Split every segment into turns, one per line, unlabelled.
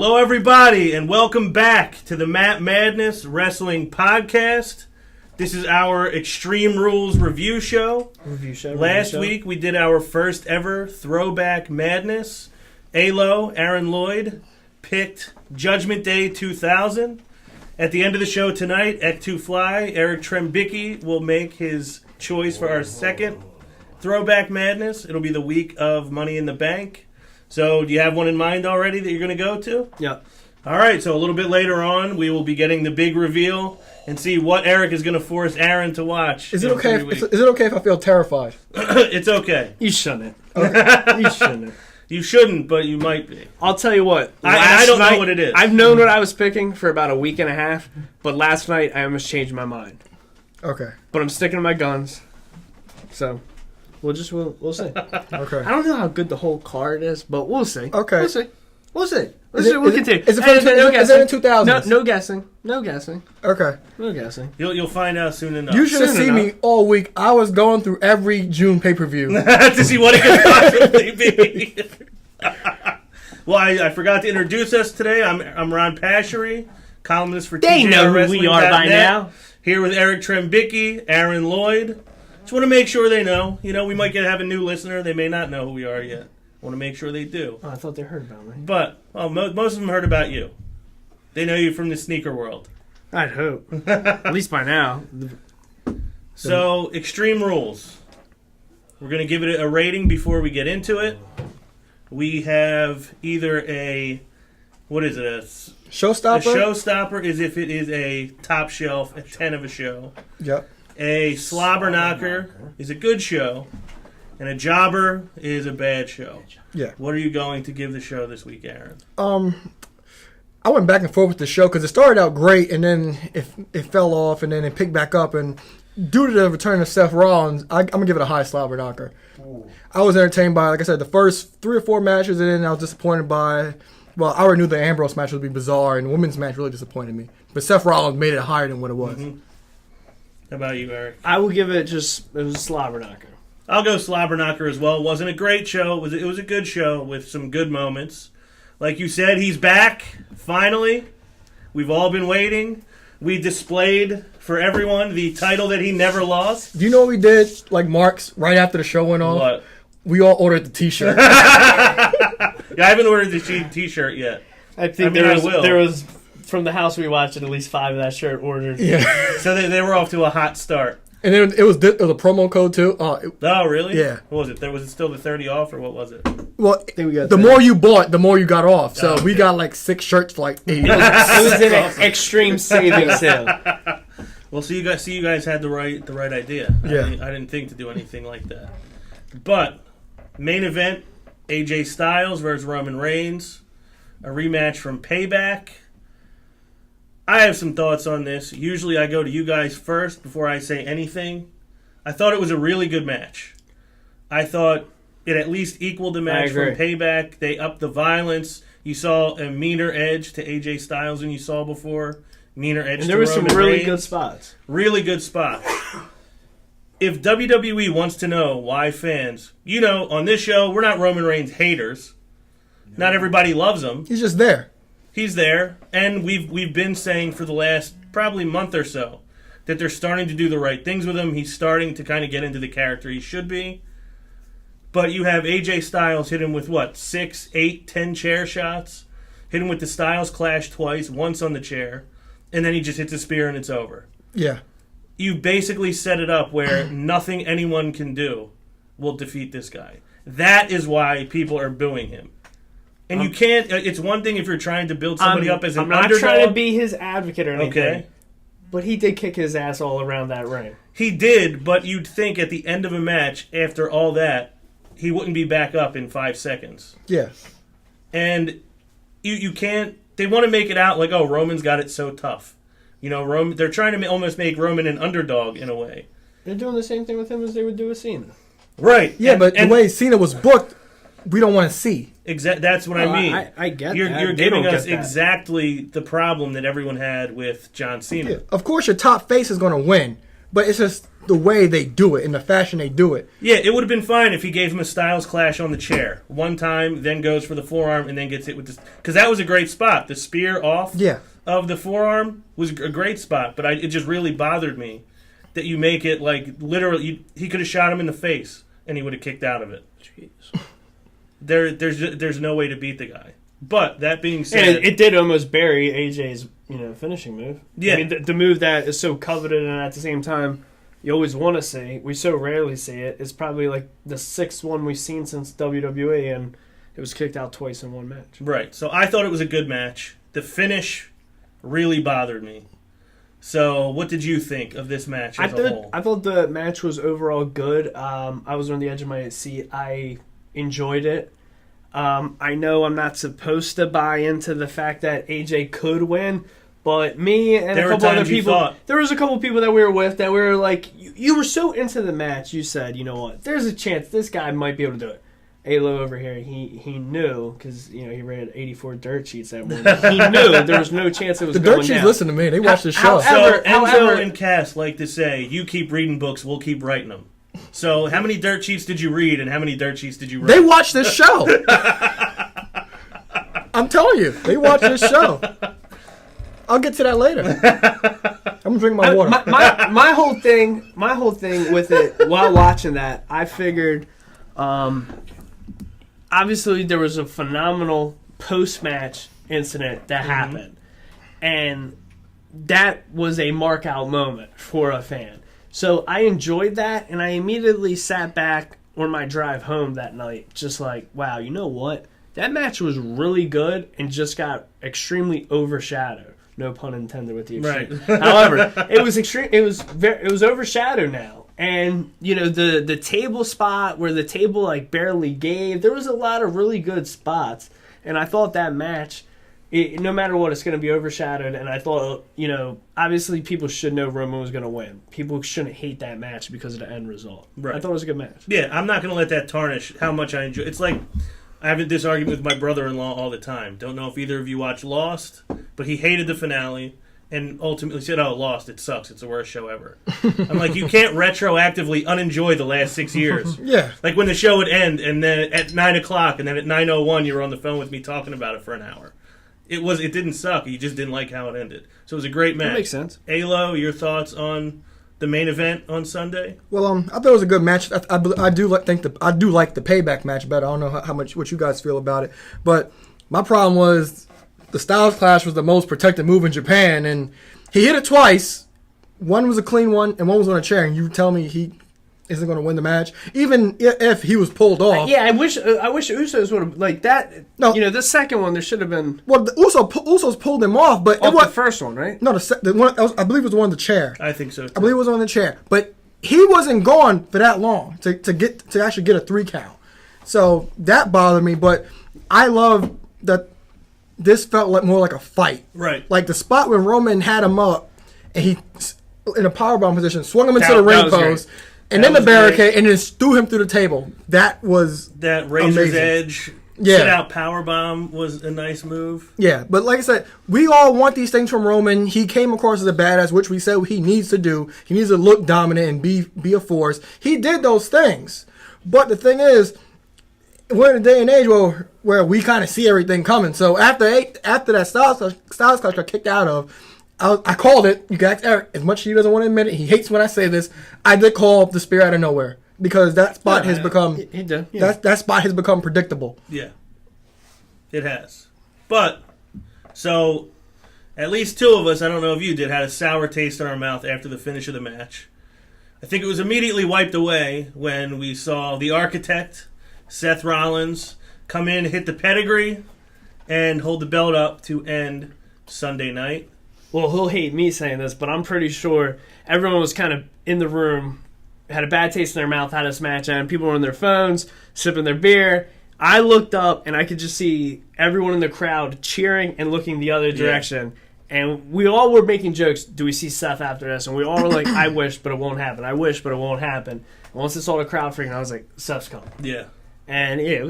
Hello, everybody, and welcome back to the Matt Madness Wrestling Podcast. This is our Extreme Rules review show. Last week, we did our first ever Throwback Madness. Alo, Aaron Lloyd, picked Judgment Day 2000. At the end of the show tonight, Ek2 Fly, Eric Trembicki will make his choice for our second Throwback Madness. It'll be the week of Money in the Bank. So, do you have one in mind already that you're going to go to?
Yep.
All right, so a little bit later on, we will be getting the big reveal and see what Eric is going to force Aaron to watch.
Is it okay if I feel terrified?
It's okay.
You shouldn't. Okay. You shouldn't.
You shouldn't, but you might be.
I'll tell you what.
I don't know what it is.
I've known what I was picking for about a week and a half, but last night I almost changed my mind.
Okay.
But I'm sticking to my guns. So, we'll see.
Okay.
I don't know how good the whole card is, but we'll see.
Okay.
We'll see.
We'll
continue.
Is it in 2000s?
No guessing. No guessing.
Okay.
No guessing.
You'll find out soon enough.
You should have seen me all week. I was going through every June pay-per-view.
to see what it could possibly be. Well, I forgot to introduce us today. I'm Ron Pashery, columnist for
They know who we are by now.
Here with Eric Trembicki, Aaron Lloyd. Just want to make sure they know. You know, we might have a new listener. They may not know who we are yet. Want to make sure they do.
Oh, I thought they heard about me.
But most of them heard about you. They know you from the sneaker world.
I'd hope. At least by now.
So, Extreme Rules. We're going to give it a rating before we get into it. We have either what is it? A
showstopper?
A showstopper is if it is a top shelf, a 10 of a show.
Yep.
A slobber knocker is a good show. And a jobber is a bad show.
Yeah.
What are you going to give the show this week, Aaron?
I went back and forth with the show because it started out great and then it fell off and then it picked back up. And due to the return of Seth Rollins, I'm going to give it a high slobber knocker. Ooh. I was entertained by, like I said, the first 3 or 4 matches, and then I was disappointed by, well, I already knew the Ambrose match would be bizarre, and the women's match really disappointed me. But Seth Rollins made it higher than what it was.
Mm-hmm. How about you, Eric?
I will give it it was a slobber knocker.
I'll go slobber knocker as well. It wasn't a great show. It was a good show with some good moments. Like you said, he's back, finally. We've all been waiting. We displayed for everyone the title that he never lost.
Do you know what we did, like Marks, right after the show went off?
What?
We all ordered the T-shirt.
Yeah, I haven't ordered the T-shirt yet.
I think there was, from the house we watched, at least 5 of that shirt ordered.
Yeah.
So they were off to a hot start.
And then it was a promo code too.
Oh, really?
Yeah.
What was it? Was it still the 30 off, or what was it?
Well, the more you bought, the more you got off. So we got like 6 shirts for like $80.
It was an extreme savings sale.
Well, you guys had the right idea.
Yeah.
I didn't think to do anything like that. But main event: AJ Styles versus Roman Reigns, a rematch from Payback. I have some thoughts on this. Usually I go to you guys first before I say anything. I thought it was a really good match. I thought it at least equaled the match from Payback. They upped the violence. You saw a meaner edge to AJ Styles than you saw before. Meaner edge to Roman Reigns.
And there were some really good spots.
Really good spots. If WWE wants to know why fans... You know, on this show, we're not Roman Reigns haters. Not everybody loves him.
He's just there.
He's there, and we've been saying for the last probably month or so that they're starting to do the right things with him. He's starting to kind of get into the character he should be. But you have AJ Styles hit him with, 6, 8, 10 chair shots? Hit him with the Styles Clash twice, once on the chair, and then he just hits a spear and it's over.
Yeah.
You basically set it up where nothing anyone can do will defeat this guy. That is why people are booing him. And you can't... It's one thing if you're trying to build somebody up as an underdog.
I'm not trying to be his advocate or anything.
Okay.
But he did kick his ass all around that ring.
He did, but you'd think at the end of a match, after all that, he wouldn't be back up in 5 seconds.
Yeah.
And you can't... They want to make it out like, oh, Roman's got it so tough. You know, they're trying to almost make Roman an underdog in a way.
They're doing the same thing with him as they would do with Cena.
Right.
Yeah, but the way Cena was booked, we don't want to see.
That's what I mean.
I get that.
You're giving us exactly the problem that everyone had with John Cena.
Yeah. Of course, your top face is going to win, but it's just the way they do it, in the fashion they do it.
Yeah, it would have been fine if he gave him a Styles Clash on the chair. One time, then goes for the forearm, and then gets hit with this. Because that was a great spot. The spear off of the forearm was a great spot, but it just really bothered me that you make it like literally, he could have shot him in the face, and he would have kicked out of it. Jeez. There's no way to beat the guy. But that being said,
and it did almost bury AJ's finishing move.
Yeah,
I mean the move that is so coveted and at the same time you always want to see. We so rarely see it. It's probably like the 6th one we've seen since WWE, and it was kicked out twice in one match.
Right. So I thought it was a good match. The finish really bothered me. So what did you think of this match as a whole?
I thought the match was overall good. I was on the edge of my seat. I enjoyed it. I know I'm not supposed to buy into the fact that AJ could win, but me and a couple other people, there was a couple people that we were with that we were like, you were so into the match, you said, you know what, there's a chance this guy might be able to do it. Alo over here, he knew, because he read 84 dirt sheets that morning. He knew there was no chance it was going down.
The dirt sheets listen to me. They watch the show.
So Enzo and Cass like to say, you keep reading books, we'll keep writing them. So how many dirt sheets did you read, and how many dirt sheets did you write?
They watch this show. I'm telling you, they watch this show. I'll get to that later. I'm gonna drink my water.
My whole thing with it while watching that, I figured, obviously there was a phenomenal post-match incident that happened, and that was a mark-out moment for a fan. So I enjoyed that, and I immediately sat back on my drive home that night, just like, wow, you know what? That match was really good and just got extremely overshadowed. No pun intended with the extreme. Right. However, it was extreme. It was overshadowed now, and the table spot where the table like barely gave. There was a lot of really good spots, and I thought that match, no matter what, it's going to be overshadowed. And I thought, obviously people should know Roman was going to win. People shouldn't hate that match because of the end result. Right. I thought it was a good match.
Yeah, I'm not going to let that tarnish how much I enjoy. It's like I have this argument with my brother-in-law all the time. Don't know if either of you watch Lost, but he hated the finale and ultimately said, "Oh, Lost, it sucks. It's the worst show ever." I'm like, you can't retroactively unenjoy the last 6 years.
Yeah.
Like when the show would end, and then at 9 o'clock, and then at 9:01, you were on the phone with me talking about it for an hour. It didn't suck. You just didn't like how it ended. So it was a great match.
That makes sense.
Alo, your thoughts on the main event on Sunday?
Well, I thought it was a good match. I do like the payback match better. I don't know what you guys feel about it, but my problem was the Styles Clash was the most protected move in Japan, and he hit it twice. One was a clean one, and one was on a chair. And you tell me he isn't going to win the match, even if he was pulled off.
Yeah, I wish Usos would have like that. No, the second one there should have been.
Well, the Usos pulled him off, but
it was the first one, right?
No, the one I believe it was the one on the chair.
I think so too.
I believe it was on the chair, but he wasn't gone for that long to actually get a 3 count. So that bothered me, but I love that this felt more like a fight.
Right.
Like the spot when Roman had him up and he in a powerbomb position swung him into the ring post. And then the barricade, great. And then threw him through the table. That was
that razor's amazing. Edge sit out powerbomb was a nice move.
Yeah, but like I said, we all want these things from Roman. He came across as a badass, which we said he needs to do. He needs to look dominant and be a force. He did those things, but the thing is, we're in a day and age where we kind of see everything coming. So after that Styles Clash got kicked out of. I called it. You can ask Eric. As much as he doesn't want to admit it, he hates when I say this. I did call the spear out of nowhere because that spot has become.
He did. Yeah.
That spot has become predictable.
Yeah, it has. But so, at least 2 of us, I don't know if you did, had a sour taste in our mouth after the finish of the match. I think it was immediately wiped away when we saw the Architect, Seth Rollins, come in, hit the pedigree, and hold the belt up to end Sunday night.
Well, he'll hate me saying this, but I'm pretty sure everyone was kind of in the room, had a bad taste in their mouth, had this match on. People were on their phones, sipping their beer. I looked up, and I could just see everyone in the crowd cheering and looking the other direction. Yeah. And we all were making jokes, do we see Seth after this? And we all were like, I wish, but it won't happen. I wish, but it won't happen. And once I saw the crowd freaking, I was like, Seth's coming.
Yeah.
And yeah,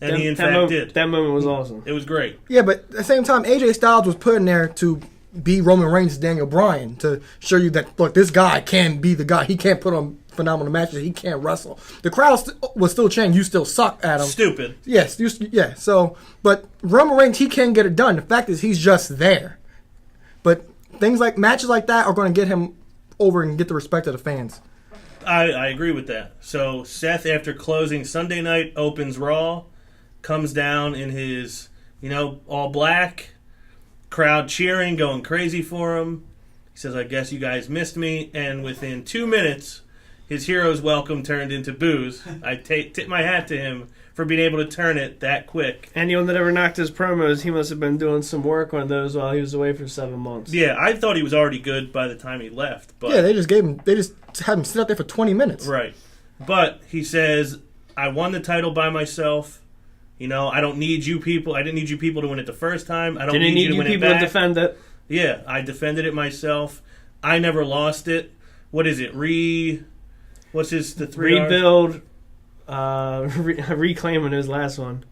he in fact did.
That moment was awesome.
It was great.
Yeah, but at the same time, AJ Styles was put in there to be Roman Reigns' Daniel Bryan to show you that, look, this guy can be the guy. He can't put on phenomenal matches. He can't wrestle. The crowd was still chanting, "You still suck, Adam."
Stupid.
Yes, yeah. So, but Roman Reigns, he can get it done. The fact is, he's just there. But things like matches like that are going to get him over and get the respect of the fans.
I agree with that. So Seth, after closing Sunday night, opens Raw, comes down in his, all black, crowd cheering, going crazy for him. He says, "I guess you guys missed me." And within 2 minutes, his hero's welcome turned into boos. I tip my hat to him for being able to turn it that quick.
Anyone that ever knocked his promos, he must have been doing some work on those while he was away for 7 months.
Yeah, I thought he was already good by the time he left. But
yeah, they just had him sit out there for 20 minutes.
Right. But he says, "I won the title by myself. I don't need you people. I didn't need you people to win it the first time. I don't
Didn't
need you to win it back.
To defend it.
Yeah, I defended it myself. I never lost it. What is it? What's the 3 R's?
Rebuild. Reclaiming his last one.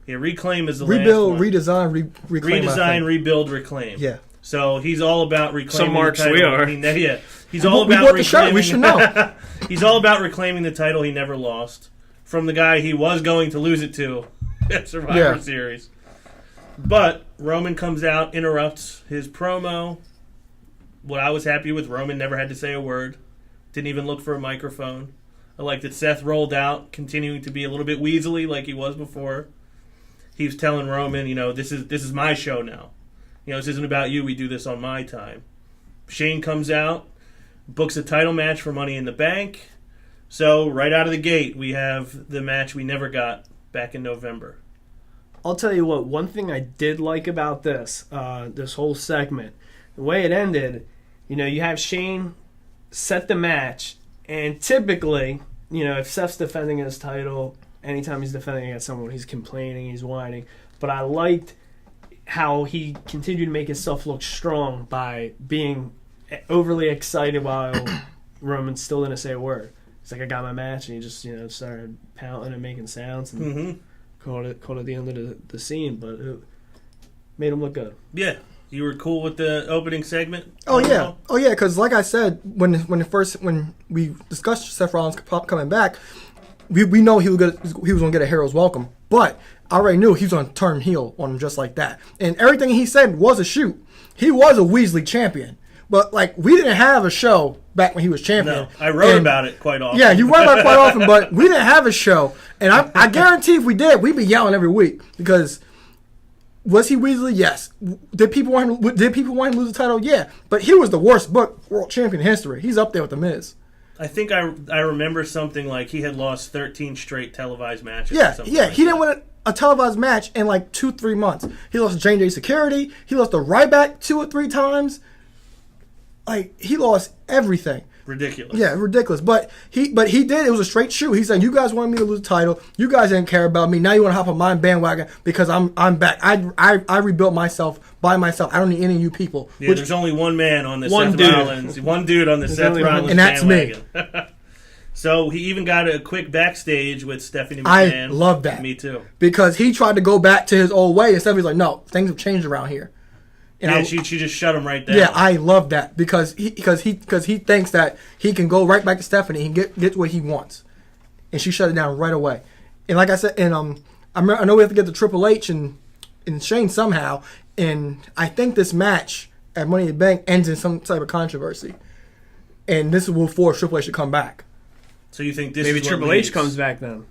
Yeah, reclaim is the
Rebuild,
last one.
Redesign, reclaim.
Redesign, rebuild, reclaim.
Yeah.
So he's all about reclaiming
Some marks
the title.
we are.
Yeah. He's all about
bought the shirt. We should know.
He's all about reclaiming the title he never lost from the guy he was going to lose it to at Survivor Series. But Roman comes out, interrupts his promo. What I was happy with, Roman never had to say a word. Didn't even look for a microphone. I like that Seth rolled out, continuing to be a little bit weaselly like he was before. He was telling Roman, this is my show now. This isn't about you. We do this on my time. Shane comes out, books a title match for Money in the Bank. So right out of the gate, we have the match we never got back in November.
I'll tell you what, one thing I did like about this whole segment, the way it ended, you have Shane set the match, and typically, if Seth's defending his title, anytime he's defending against someone, he's complaining, he's whining. But I liked how he continued to make himself look strong by being overly excited while Roman still didn't say a word. It's like, "I got my match," and he just started pouting and making sounds and called it the end of the scene. But it made him look good.
Yeah. You were cool with the opening segment?
Oh yeah, because like I said, when we discussed Seth Rollins coming back, we know he was going to get a hero's welcome, but I already knew he was going to turn heel on him just like that. And everything he said was a shoot. He was a Weasley champion, but we didn't have a show back when he was champion.
No, I wrote about it quite often.
Yeah, you wrote about it quite often, but we didn't have a show, and I guarantee if we did, we'd be yelling every week because. Was he Weasley? Yes. Did people want him to lose the title? Yeah. But he was the worst booked world champion in history. He's up there with The Miz.
I think I remember something like he had lost 13 straight televised matches.
Yeah,
or something like
he didn't win a televised match in 2-3 months. He lost to J&J Security. He lost to Ryback 2 or 3 times. He lost everything.
Ridiculous.
Yeah, ridiculous. But he did. It was a straight shoot. He said, "You guys wanted me to lose the title. You guys didn't care about me. Now you want to hop on my bandwagon because I'm back. I rebuilt myself by myself. I don't need any of you people."
Yeah, there's only one man on the Seth Rollins. One dude on the Seth Rollins
and that's
bandwagon.
me.
So he even got a quick backstage with Stephanie McMahon.
I love that.
Me too.
Because he tried to go back to his old way and Stephanie's like, "No, things have changed around here." And
she just shut him right down.
Yeah, I love that because he thinks that he can go right back to Stephanie and get what he wants, and she shut it down right away. And like I said, and I know we have to get to Triple H and Shane somehow, and I think this match at Money in the Bank ends in some type of controversy, and this will force Triple H to come back.
So you think this
maybe
is what
Triple
leads?
H comes back then?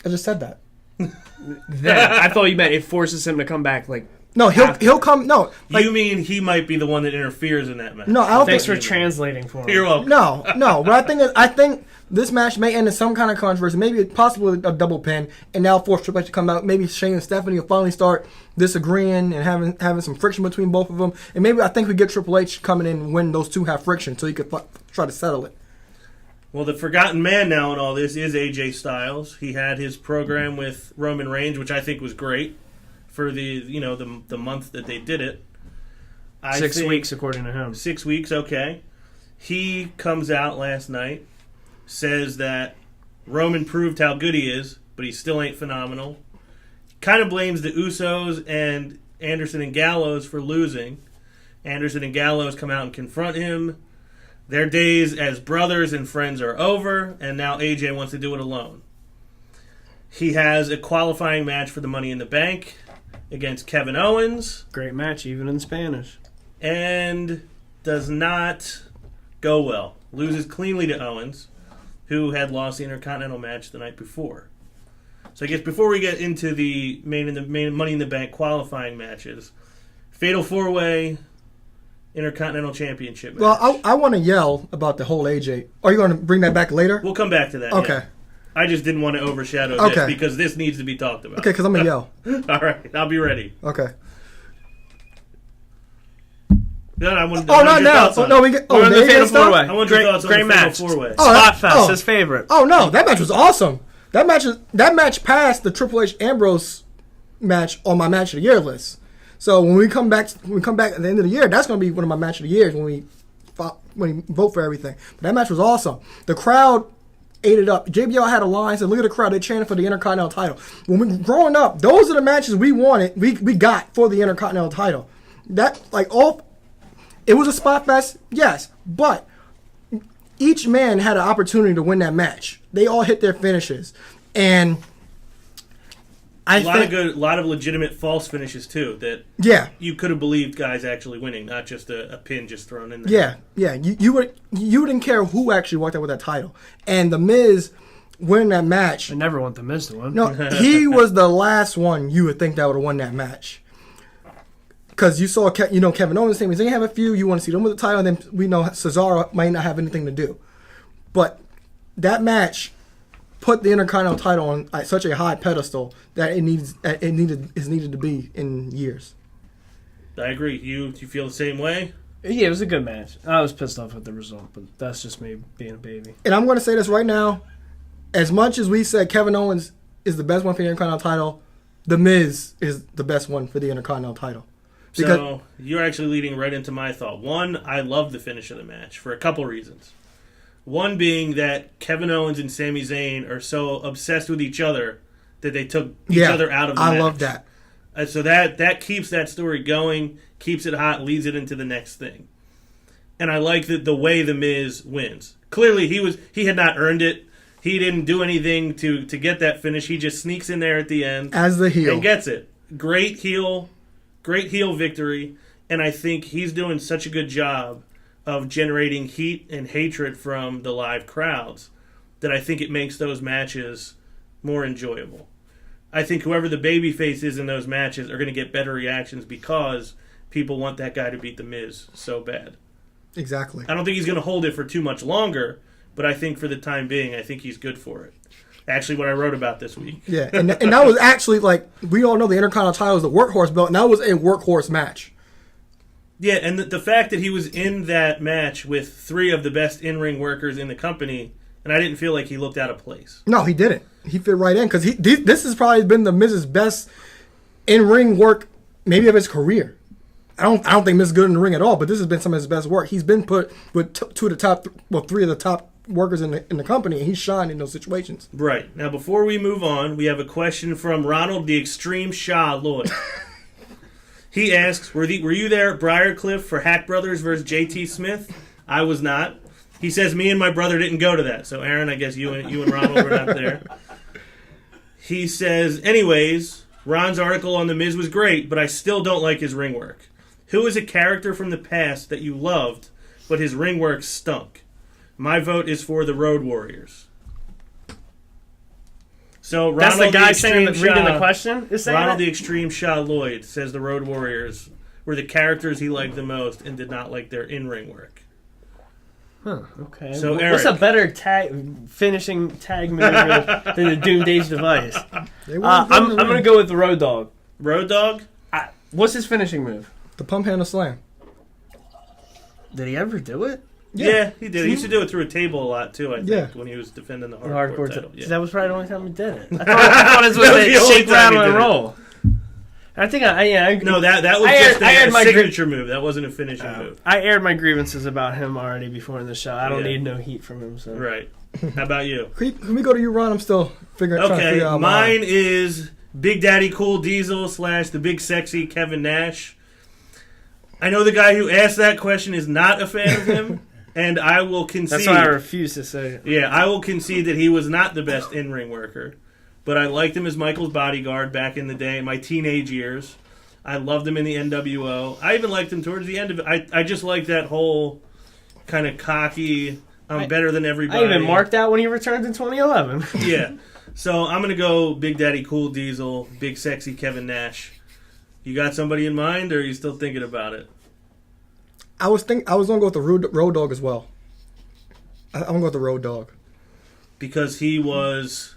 I just said that.
I thought you meant it forces him to come back
No, he'll come. No,
you mean he might be the one that interferes in that match?
No, I don't.
Thanks
think,
for translating for him.
You're welcome.
No. But I think this match may end in some kind of controversy, maybe possibly a double pin, and now force Triple H to come out. Maybe Shane and Stephanie will finally start disagreeing and having some friction between both of them, and maybe I think we get Triple H coming in when those two have friction, so he could try to settle it.
Well, the forgotten man now in all this is AJ Styles. He had his program with Roman Reigns, which I think was great for the month that they did it.
6 weeks, according to him.
6 weeks, okay. He comes out last night, says that Roman proved how good he is, but he still ain't phenomenal. Kind of blames the Usos and Anderson and Gallows for losing. Anderson and Gallows come out and confront him. Their days as brothers and friends are over, and now AJ wants to do it alone. He has a qualifying match for the Money in the Bank against Kevin Owens.
Great match, even in Spanish.
And does not go well. Loses cleanly to Owens, who had lost the Intercontinental match the night before. So I guess before we get into the main Money in the Bank qualifying matches, Fatal 4-Way Intercontinental Championship match.
Well, I want to yell about the whole AJ. Are you going to bring that back later?
We'll come back to that.
Okay.
Yeah. I just didn't want to overshadow this because this needs to be talked about.
Okay, because I'm going to yell.
All right, I'll be ready.
Okay.
No, I want
not now. We get.
We're on the Fatal 4-Way.
I want your thoughts on the
match.
Fatal 4-Way.
Spotfest, his favorite.
Oh no, that match was awesome. That match passed the Triple H Ambrose match on my match of the year list. So when we come back at the end of the year, that's going to be one of my match of the years when we vote for everything. But that match was awesome. The crowd ate it up. JBL had a line, said, "Look at the crowd, they chanted for the Intercontinental title." When we growing up, those are the matches we wanted, we got for the Intercontinental title. It was a spot fest, yes, but each man had an opportunity to win that match. They all hit their finishes, and
a lot of legitimate false finishes too. That you could have believed guys actually winning, not just a pin just thrown in there.
Yeah. You wouldn't care who actually walked out with that title, and the Miz winning that match.
I never want the Miz to win.
No, he was the last one you would think that would have won that match. Because you saw, Kevin Owens, Sami Zayn have a few. You want to see them with the title, and then we know Cesaro might not have anything to do. But that match put the Intercontinental title on such a high pedestal that is needed to be in years.
I agree. You feel the same way?
Yeah, it was a good match. I was pissed off at the result, but that's just me being a baby.
And I'm going to say this right now: as much as we said Kevin Owens is the best one for the Intercontinental title, The Miz is the best one for the Intercontinental title.
So you're actually leading right into my thought. One, I love the finish of the match for a couple reasons. One being that Kevin Owens and Sami Zayn are so obsessed with each other that they took each other out of the match.
I love that.
So that keeps that story going, keeps it hot, leads it into the next thing. And I like the way The Miz wins. Clearly, he had not earned it. He didn't do anything to get that finish. He just sneaks in there at the end
as the heel
and gets it. Great heel victory, and I think he's doing such a good job of generating heat and hatred from the live crowds that I think it makes those matches more enjoyable. I think whoever the babyface is in those matches are going to get better reactions because people want that guy to beat The Miz so bad.
Exactly.
I don't think he's going to hold it for too much longer, but I think for the time being, I think he's good for it. Actually, what I wrote about this week.
Yeah, and that was actually, we all know the Intercontinental title is the workhorse belt, and that was a workhorse match.
Yeah, and the fact that he was in that match with three of the best in-ring workers in the company, and I didn't feel like he looked out of place.
No, he didn't. He fit right in, because this has probably been the Miz's best in-ring work, maybe of his career. I don't think Miz is good in the ring at all, but this has been some of his best work. He's been put with three of the top workers in the company, and he's shined in those situations.
Right. Now, before we move on, we have a question from Ronald the Extreme Shaw Lloyd. He asks, were you there at Briarcliff for Hack Brothers versus JT Smith? I was not. He says, me and my brother didn't go to that. So, Aaron, I guess you and Ronald were not there. He says, anyways, Ron's article on The Miz was great, but I still don't like his ring work. Who is a character from the past that you loved, but his ring work stunk? My vote is for the Road Warriors. So Ronald
that's the guy reading the question?
Ronald the Extreme Shaw Lloyd says the Road Warriors were the characters he liked the most and did not like their in-ring work.
Huh, okay.
So
what's a better finishing tag move than the Doomsday Device? I'm going to go with the Road Dogg.
Road Dogg?
What's his finishing move?
The Pump Handle Slam.
Did he ever do it?
Yeah, he did. He used to do it through a table a lot, too, I think, when he was defending the hardcore title. Yeah.
That was probably the only time he did it. I thought it was a shake, rattle, and roll. I think
No, that was just a signature move. That wasn't a finishing move.
I aired my grievances about him already before in the show. I don't need no heat from him. So.
Right. How about you?
Can we go to you, Ron? I'm still trying to figure out
mine is Big Daddy Cool Diesel / the Big Sexy Kevin Nash. I know the guy who asked that question is not a fan of him, and I will concede.
That's why I refuse to say it.
Yeah, I will concede that he was not the best in-ring worker, but I liked him as Michael's bodyguard back in the day, in my teenage years. I loved him in the NWO. I even liked him towards the end of it. I just like that whole kind of cocky, I'm better than everybody.
I even marked out when he returned in 2011.
Yeah. So I'm going to go Big Daddy Cool Diesel, Big Sexy Kevin Nash. You got somebody in mind, or are you still thinking about it?
I was going to go with the Road Dogg as well. I'm going to go with the Road Dogg.
Because he was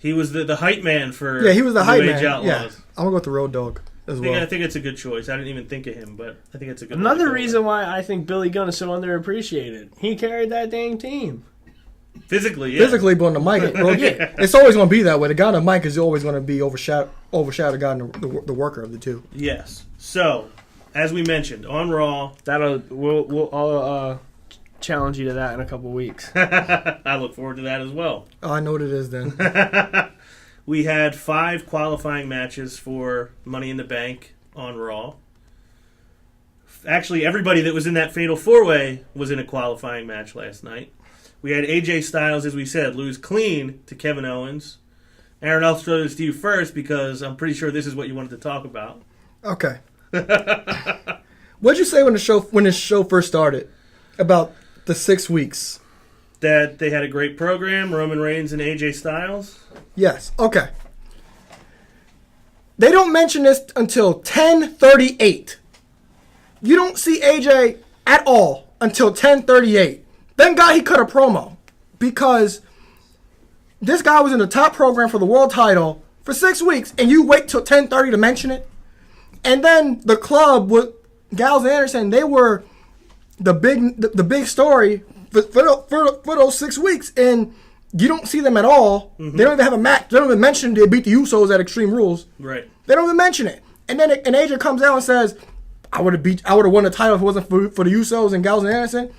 the hype man for
he was the hype man.
Outlaws.
Yeah, I'm going to go with the Road Dogg as well.
I think it's a good choice. I didn't even think of him, but I think it's a good
Another reason why I think Billy Gunn is so underappreciated. He carried that dang team.
Physically, yeah.
Physically, but on the mic, it's always going to be that way. The guy on the mic is always going to be overshadow the guy in the worker of the two.
Yes. So, as we mentioned, on Raw...
I'll challenge you to that in a couple weeks.
I look forward to that as well.
Oh, I know what it is then.
We had 5 qualifying matches for Money in the Bank on Raw. Actually, everybody that was in that Fatal 4-Way was in a qualifying match last night. We had AJ Styles, as we said, lose clean to Kevin Owens. Aaron, I'll throw this to you first because I'm pretty sure this is what you wanted to talk about.
Okay. What'd you say when this show first started about the 6 weeks?
That they had a great program, Roman Reigns and AJ Styles?
Yes. Okay. They don't mention this until 10:38. You don't see AJ at all until 10:38. Thank God he cut a promo because this guy was in the top program for the world title for 6 weeks, and you wait till 10:30 to mention it. And then the club with Gallows and Anderson, they were the big story for those 6 weeks, and you don't see them at all. Mm-hmm. They don't even have a match. They don't even mention they beat the Usos at Extreme Rules.
Right.
They don't even mention it. And then AJ comes out and says, "I would have won the title if it wasn't for the Usos and Gallows and Anderson."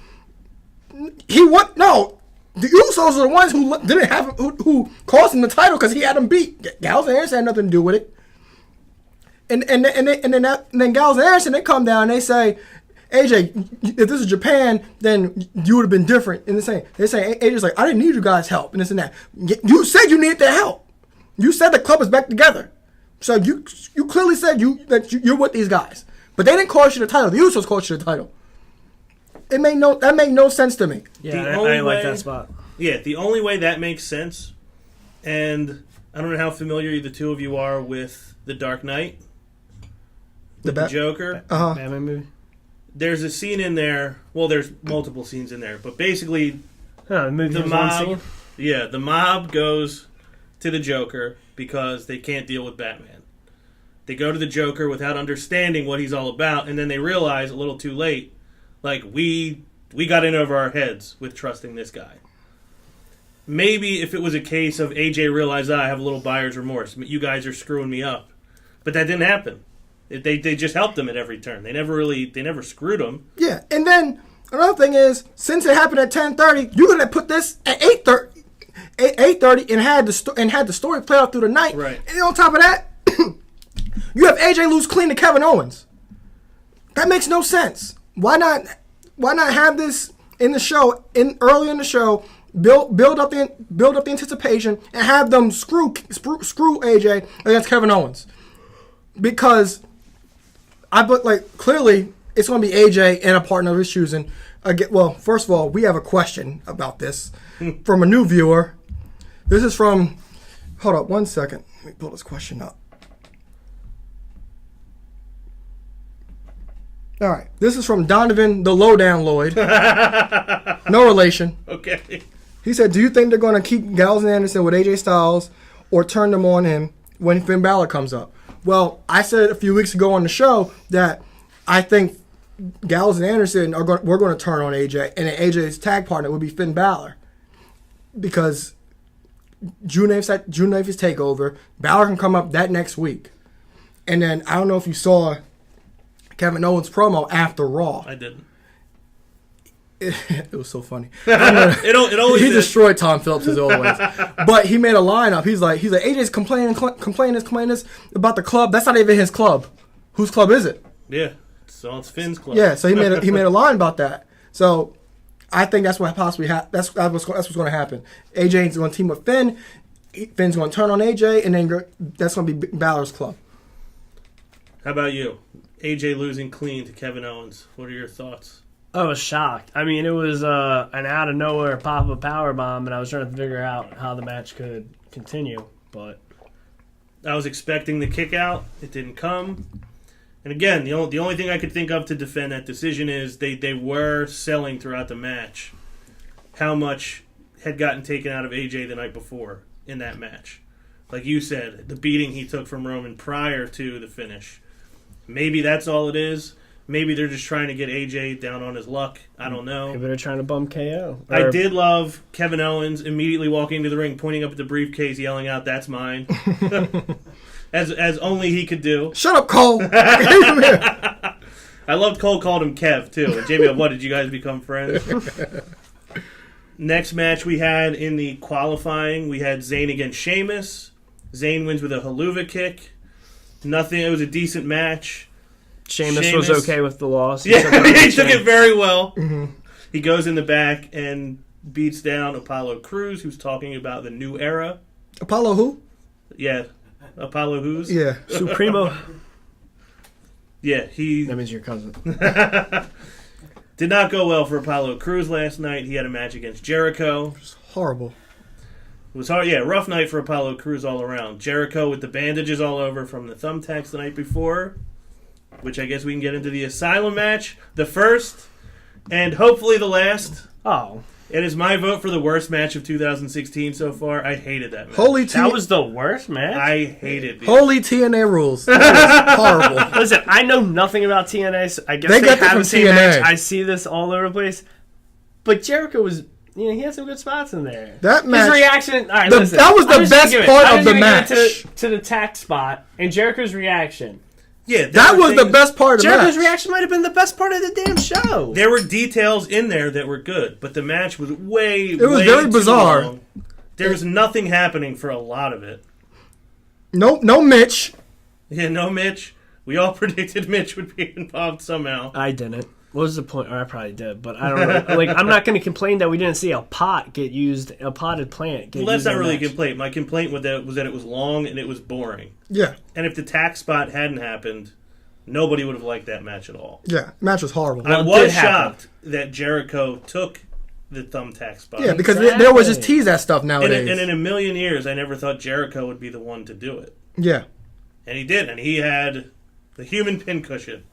He won. No, the Usos are the ones who didn't have who cost him the title because he had them beat. Gallows and Anderson had nothing to do with it. And then Gallows and Anderson, they come down and they say, AJ, if this is Japan, then you would have been different. And they say AJ's like, I didn't need you guys' help and this and that. You said you needed their help. You said the club is back together. So you clearly said that you're with these guys. But they didn't cost you the title. The Usos cost you the title. That made no sense to me.
Yeah, I like that spot.
Yeah, the only way that makes sense, and I don't know how familiar the two of you are with The Dark Knight, the Joker.
Batman movie.
There's a scene in there. Well, there's multiple scenes in there, but basically,
the mob.
Yeah, the mob goes to the Joker because they can't deal with Batman. They go to the Joker without understanding what he's all about, and then they realize a little too late, like we got in over our heads with trusting this guy. Maybe if it was a case of AJ realized, I have a little buyer's remorse. You guys are screwing me up, but that didn't happen. They just helped him at every turn. They never screwed him.
Yeah, and then another thing is, since it happened at 10:30, you could have put this at 8:30 and had the story play out through the night.
Right.
And then on top of that, you have AJ lose clean to Kevin Owens. That makes no sense. Why not have this in the show early in the show? Build up the anticipation and have them screw AJ against Kevin Owens, because clearly it's going to be AJ and a partner of his choosing. Well, first of all, we have a question about this from a new viewer. This is from. Hold up 1 second. Let me pull this question up. All right, this is from Donovan the Lowdown Lloyd. No relation.
Okay.
He said, do you think they're going to keep Gallows and Anderson with AJ Styles or turn them on him when Finn Balor comes up? Well, I said a few weeks ago on the show that I think Gallows and Anderson we're going to turn on AJ, and then AJ's tag partner would be Finn Balor, because June 8th is TakeOver. Balor can come up that next week. And then I don't know if you saw Kevin Owens' promo after Raw.
I didn't.
It was so funny.
It always
he
is.
destroyed Tom Phillips as always. But he made a lineup. He's like AJ's complaining about the club. That's not even his club. Whose club is it?
Yeah, So it's Finn's club.
Yeah, so he made a line about that. So I think that's what possibly that's what's going to happen. AJ's going to team with Finn. Finn's going to turn on AJ, and then that's going to be Balor's club.
How about you? AJ losing clean to Kevin Owens. What are your thoughts?
I was shocked. I mean, it was an out of nowhere pop of power bomb, and I was trying to figure out how the match could continue. But
I was expecting the kick out. It didn't come. And again, the only thing I could think of to defend that decision is they were selling throughout the match how much had gotten taken out of AJ the night before in that match. Like you said, the beating he took from Roman prior to the finish. Maybe that's all it is. Maybe they're just trying to get AJ down on his luck. I don't know.
Maybe they're trying to bum KO.
I did love Kevin Owens immediately walking into the ring, pointing up at the briefcase, yelling out, "That's mine." as only he could do.
Shut up, Cole.
I loved Cole called him Kev, too. And Jamie, what, did you guys become friends? Next match we had in the qualifying, we had Zayn against Sheamus. Zayn wins with a haluva kick. Nothing. It was a decent match.
Sheamus was okay with the loss.
He took it very well. Mm-hmm. He goes in the back and beats down Apollo Crews, who's talking about the new era.
Apollo who?
Yeah. Apollo who's?
Yeah.
Supremo.
Yeah,
That means your cousin.
Did not go well for Apollo Crews last night. He had a match against Jericho.
It was horrible.
It was hard. Yeah, rough night for Apollo Crews all around. Jericho with the bandages all over from the thumbtacks the night before, which I guess we can get into the Asylum match. The first, and hopefully the last.
Oh.
It is my vote for the worst match of 2016 so far. I hated that match.
That was the worst match?
I hated it.
Holy TNA rules. That was horrible.
Listen, I know nothing about TNA, so I guess
they got
have
from
the same
TNA.
match. I see this all over the place. But Jericho was... he had some good spots in there.
That match,
his reaction. All right,
listen. That was the best part of the match.
To the tack spot and Jericho's reaction.
Yeah,
that was the best part of the match.
Jericho's reaction might have been the best part of the damn show.
There were details in there that were good, but the match was way
very bizarre.
Long. There was nothing happening for a lot of it.
No Mitch.
Yeah, no Mitch. We all predicted Mitch would be involved somehow.
I didn't. What was the point? Or I probably did, but I don't know. I'm not going to complain that we didn't see a pot get used, a potted plant get used.
Well, that's not really a complaint. My complaint was that it was long and it was boring.
Yeah.
And if the tack spot hadn't happened, nobody would have liked that match at all.
Yeah, match was horrible.
I was shocked that Jericho took the thumbtack spot.
Yeah, because they always just tease that stuff nowadays.
And in a million years, I never thought Jericho would be the one to do it.
Yeah.
And he did, and he had the human pincushion.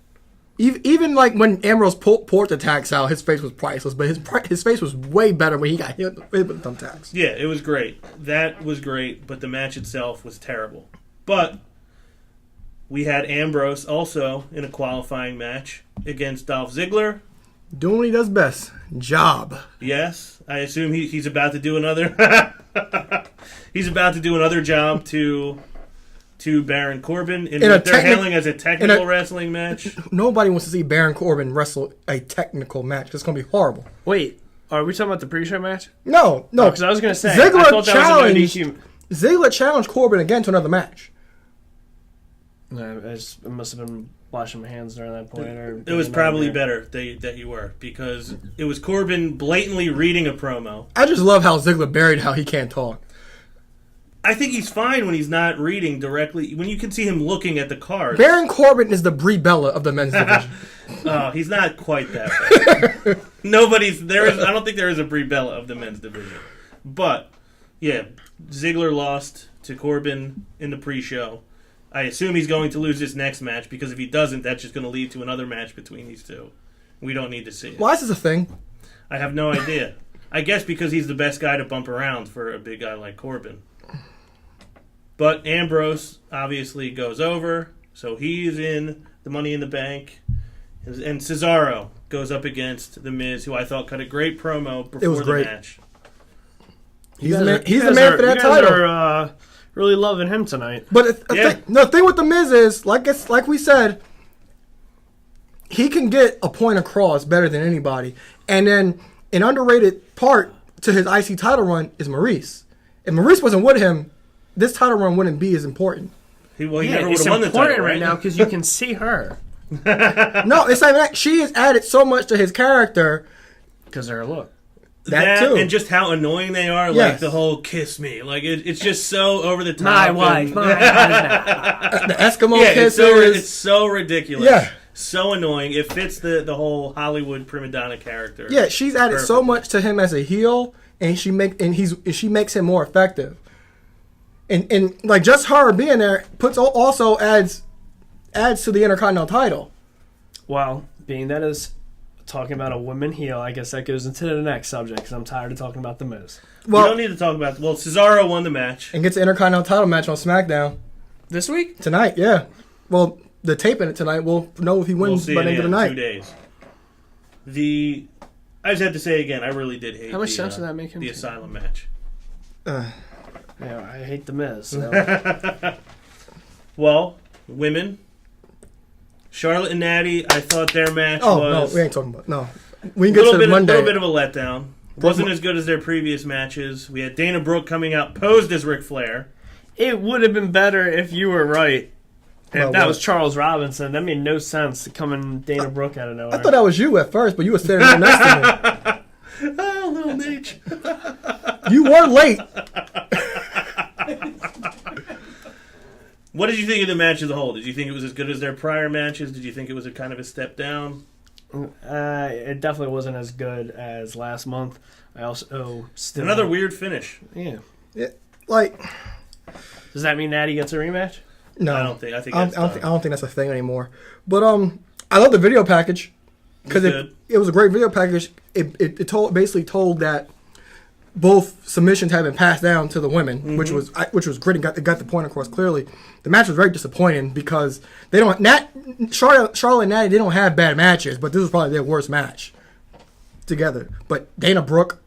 Even like when Ambrose poured the tacks out, his face was priceless. But his face was way better when he got hit with thumbtacks.
Yeah, it was great. That was great, but the match itself was terrible. But we had Ambrose also in a qualifying match against Dolph Ziggler.
Doing what he does best. Job.
Yes, I assume he's about to do another. He's about to do another job to Baron Corbin in what they're hailing as a technical wrestling match.
Nobody wants to see Baron Corbin wrestle a technical match. It's going to be horrible.
Wait, are we talking about the pre-show match?
No.
Because I was going to say,
Ziggler
I thought that was a
Ziggler challenged Corbin again to another match.
I must have been washing my hands during that point.
It was probably better that you were, because it was Corbin blatantly reading a promo.
I just love how Ziggler buried how he can't talk.
I think he's fine when he's not reading directly. When you can see him looking at the cards.
Baron Corbin is the Brie Bella of the men's division.
Oh, he's not quite that bad. I don't think there is a Brie Bella of the men's division. But, yeah, Ziggler lost to Corbin in the pre-show. I assume he's going to lose this next match, because if he doesn't, that's just going to lead to another match between these two. We don't need to see it.
Why is this a thing?
I have no idea. I guess because he's the best guy to bump around for a big guy like Corbin. But Ambrose obviously goes over, so he's in the Money in the Bank. And Cesaro goes up against The Miz, who I thought cut a great promo before the match.
He's the man for that title.
You guys are really loving him tonight.
But the thing with The Miz is, like we said, he can get a point across better than anybody. And then an underrated part to his IC title run is Maurice. If Maurice wasn't with him, this title run wouldn't be as important.
He never would have won the title
right now because you can see her.
No, it's not even that. She has added so much to his character.
Because of her look.
That too.
And just how annoying they are,
Yes.
like the whole kiss me. Like, it's just so over the top.
My wife.
The Eskimo kiss
it's so ridiculous.
Yeah.
So annoying. It fits the whole Hollywood prima donna character.
Yeah, she's added so much to him as a heel, and she makes him more effective. And like just her being there also adds to the Intercontinental title.
Well, being that is talking about a woman heel, I guess that goes into the next subject because I'm tired of talking about the Miz.
Well, we don't need to talk about. Well, Cesaro won the match
and gets the Intercontinental title match on SmackDown
this week
tonight. Yeah, well, the taping it tonight. We'll know if he wins by the end of the night.
2 days. I just have to say again, I really did hate.
How much sense did that make him?
The Asylum match.
Yeah, I hate the Miz. So.
Well, women. Charlotte and Natty, I thought their match was...
no, we ain't talking about... No. We can get to Monday.
A little bit of a letdown. Wasn't as good as their previous matches. We had Dana Brooke coming out, posed as Ric Flair.
It would have been better if you were right. If that was Charles Robinson. That made no sense coming Dana Brooke out of nowhere.
I thought that was you at first, but you were sitting right next to
me. Oh, little Nate.
You were late.
What did you think of the match as a whole? Did you think it was as good as their prior matches? Did you think it was a kind of a step down?
It definitely wasn't as good as last month. I also still...
Another weird finish.
Yeah.
Does
that mean Natty gets a rematch?
No.
I don't think
I don't think that's a thing anymore. But I love the video package. Because it was a great video package. It basically told that both submissions had been passed down to the women, which was great and got the point across clearly. The match was very disappointing because they don't Charlotte and Natty, they don't have bad matches, but this was probably their worst match together. But Dana Brooke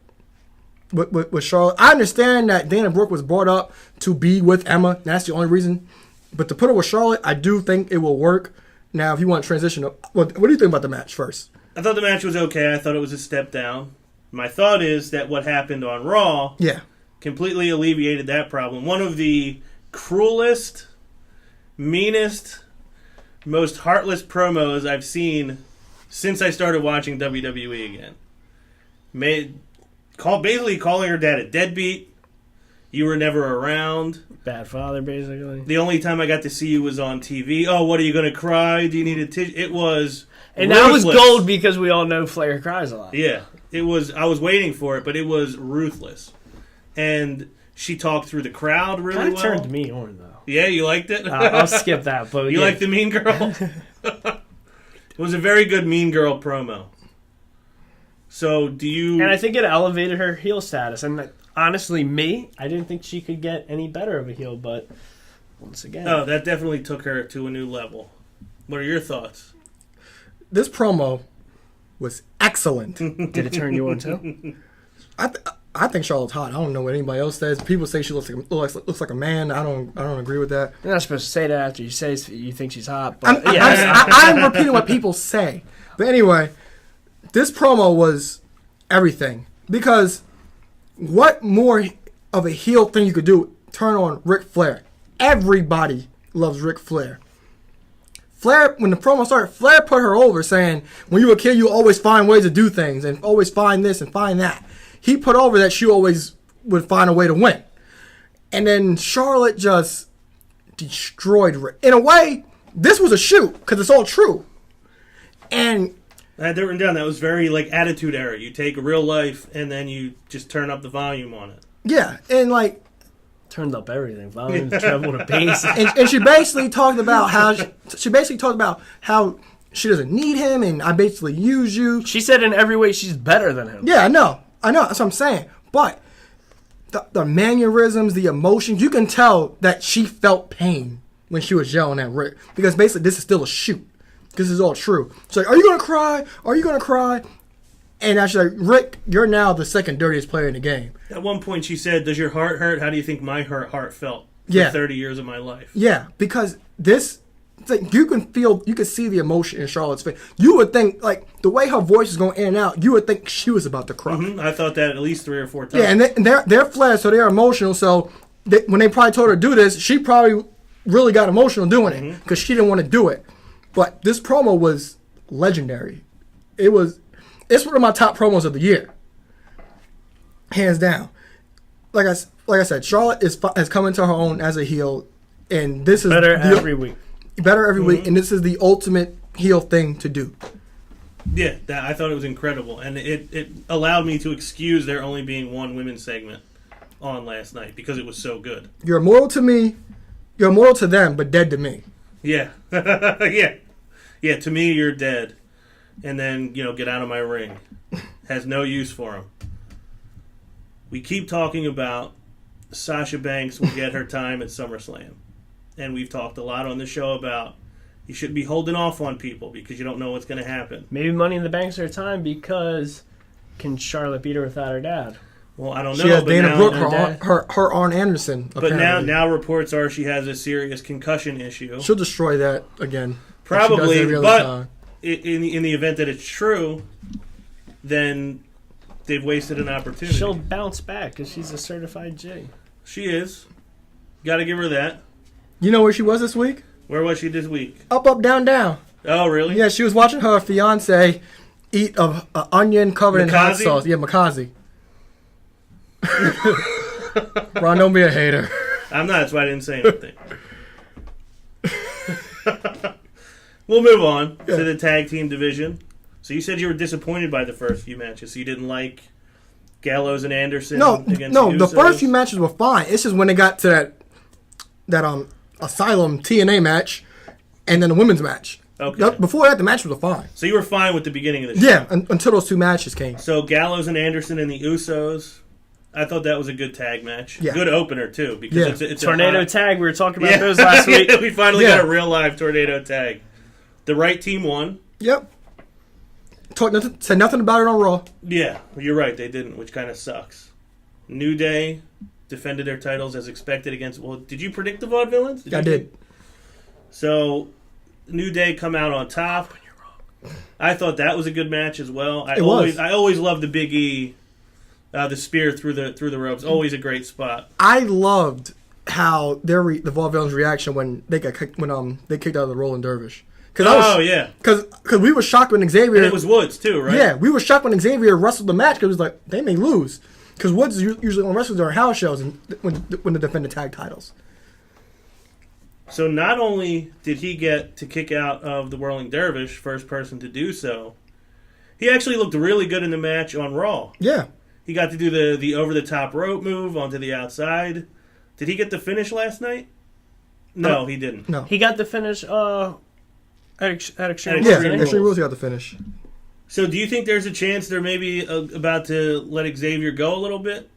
with Charlotte, I understand that Dana Brooke was brought up to be with Emma. That's the only reason. But to put her with Charlotte, I do think it will work. Now, if you want to transition, what do you think about the match first?
I thought the match was okay. I thought it was a step down. My thought is that what happened on Raw completely alleviated that problem. One of the cruelest, meanest, most heartless promos I've seen since I started watching WWE again. Basically calling her dad a deadbeat. You were never around.
Bad father, basically.
The only time I got to see you was on TV. Oh, what, are you going to cry? Do you need a tissue? It was
And that was gold because we all know Flair cries a lot.
Yeah. I was waiting for it, but it was ruthless. And she talked through the crowd really well.
Kind of turned me on, though.
Yeah, you liked it?
I'll skip that. But
you like the Mean Girl? It was a very good Mean Girl promo. So, do you...
And I think it elevated her heel status. And honestly, I didn't think she could get any better of a heel, but once again...
Oh, that definitely took her to a new level. What are your thoughts?
This promo was excellent.
Did it turn you on too?
I think Charlotte's hot. I don't know what anybody else says. People say she looks like a man. I don't agree with that.
You're not supposed to say that after you say you think she's hot. But
I'm repeating what people say. But anyway, this promo was everything because what more of a heel thing you could do? Turn on Ric Flair. Everybody loves Ric Flair. Flair, when the promo started, Flair put her over saying, when you were a kid, you always find ways to do things and always find this and find that. He put over that she always would find a way to win. And then Charlotte just destroyed Rick. In a way, this was a shoot because it's all true. And
I had that written down. That was very like Attitude Era. You take real life and then you just turn up the volume on it.
Yeah, and like
turned up everything, volume, treble, to bass.
And she basically talked about how she doesn't need him, and I basically use you.
She said in every way she's better than him.
Yeah, I know. That's what I'm saying. But the mannerisms, the emotions, you can tell that she felt pain when she was yelling at Rick. Because basically this is still a shoot. This is all true. She's like, are you going to cry? Are you going to cry? And I was like, Rick, you're now the second dirtiest player in the game.
At one point she said, does your heart hurt? How do you think my heart felt for 30 years of my life?
Yeah, because this... It's like you can see the emotion in Charlotte's face. You would think, like, the way her voice is going in and out, you would think she was about to cry.
Mm-hmm. I thought that at least 3 or 4 times.
Yeah, and they're flat, so they're emotional. So when they probably told her to do this, she probably really got emotional doing it because she didn't want to do it. But this promo was legendary. It's one of my top promos of the year, hands down. Like I said, Charlotte has come into her own as a heel, and this is
better every week.
Better every week, and this is the ultimate heel thing to do.
Yeah, I thought it was incredible, and it allowed me to excuse there only being one women's segment on last night because it was so good.
You're immortal to me, you're immortal to them, but dead to me.
Yeah, yeah. To me, you're dead, and then get out of my ring. Has no use for him. We keep talking about Sasha Banks will get her time at SummerSlam, and we've talked a lot on the show about. You shouldn't be holding off on people because you don't know what's going to happen.
Maybe Money in the Bank's her time because can Charlotte beat her without her dad?
Well, I don't know.
She has
but
Dana
now,
Brooke, her Arn Anderson.
But now reports are she has a serious concussion issue.
She'll destroy that again.
Probably, but in the event that it's true, then they've wasted an opportunity.
She'll bounce back because she's a certified J.
She is. Got to give her that.
You know where she was this week?
Where was she this week?
Up, up, down, down.
Oh, really?
Yeah, she was watching her fiance eat an onion covered in hot sauce. Yeah, Makazi. Ron, don't be a hater.
I'm not. That's why I didn't say anything. We'll move on to the tag team division. So you said you were disappointed by the first few matches. So you didn't like Gallows and Anderson against
the first few matches were fine. It's just when they got to that Asylum TNA match and then the women's match.
Okay.
Before that, the match was fine.
So you were fine with the beginning of the show?
Yeah, until those two matches came.
So Gallows and Anderson and the Usos. I thought that was a good tag match.
Yeah.
Good opener, too. Because it's
tornado tag. We were talking about those last week.
We finally got a real live tornado tag. The right team won.
Yep. Said nothing about it on Raw.
Yeah, you're right. They didn't, which kind of sucks. New Day defended their titles as expected against... Well, did you predict the Vaudevillains?
I did.
So, New Day come out on top. I thought that was a good match as well. I always love the Big E, the spear through the ropes. Always a great spot.
I loved how the Vaudevillains' reaction when they got kicked, when they kicked out of the Rolling Dervish. Because we were shocked when Xavier...
And it was Woods, too, right?
Yeah, we were shocked when Xavier wrestled the match because it was like, they may lose. Because Woods usually on wrestling during house shows and when they defend the tag titles.
So not only did he get to kick out of the Whirling Dervish, first person to do so, he actually looked really good in the match on Raw.
Yeah.
He got to do the over-the-top rope move onto the outside. Did he get the finish last night? No, he didn't.
No.
He got the finish at Extreme
Rules. Yeah,
Rules.
Extreme Rules got the finish.
So do you think there's a chance they're maybe about to let Xavier go a little bit?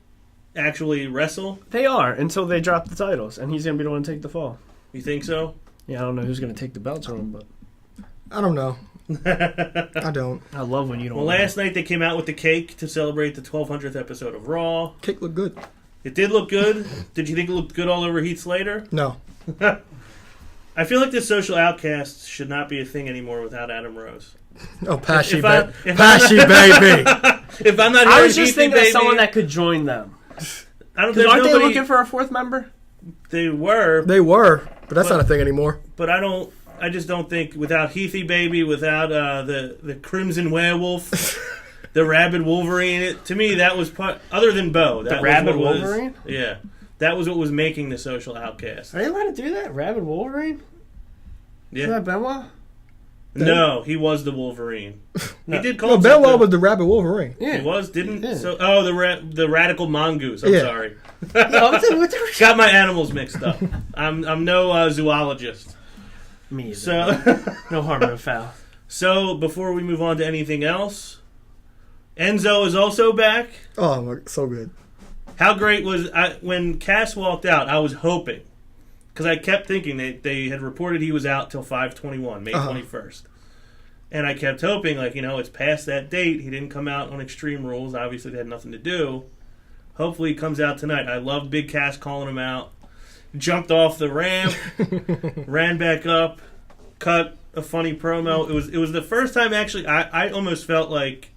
Actually wrestle?
They are, until they drop the titles, and he's going to be the one to take the fall.
You think so?
Yeah, I don't know who's going to take the belts from him, but...
I don't know. I don't.
I love when you don't
Well, last night they came out with the cake to celebrate the 1200th episode of Raw.
Cake looked good.
It did look good. Did you think it looked good all over Heath Slater?
No.
I feel like the social outcasts should not be a thing anymore without Adam Rose.
Oh, Pashy,
baby. If I'm not
I was just
Heathy,
thinking
baby,
of someone that could join them.
Aren't
they looking for a fourth member?
They were,
but that's not a thing anymore.
But I just don't think without Heathy Baby, without the Crimson Werewolf, the Rabid Wolverine. To me, that was part. Other than Bo, that
the
was
Rabid
what
Wolverine.
Yeah, that was what was making the social outcast.
Are you allowed to do that? Rabid Wolverine?
Yeah.
Is that Benoit?
No, he was the Wolverine.
No.
He did call.
No, Benoit was the Rabid Wolverine.
Yeah,
he was. Didn't
yeah.
So? Oh, the Radical Mongoose. I'm sorry.
Got
my animals mixed up. I'm no zoologist.
Me either.
So
no harm, no foul.
So before we move on to anything else, Enzo is also back.
Oh, so good.
How great was when Cass walked out? I was hoping, because I kept thinking they had reported he was out till 5/21, May 21st, and I kept hoping it's past that date. He didn't come out on Extreme Rules. Obviously, they had nothing to do. Hopefully, he comes out tonight. I loved Big Cass calling him out. Jumped off the ramp, ran back up, cut a funny promo. It was the first time actually I almost felt like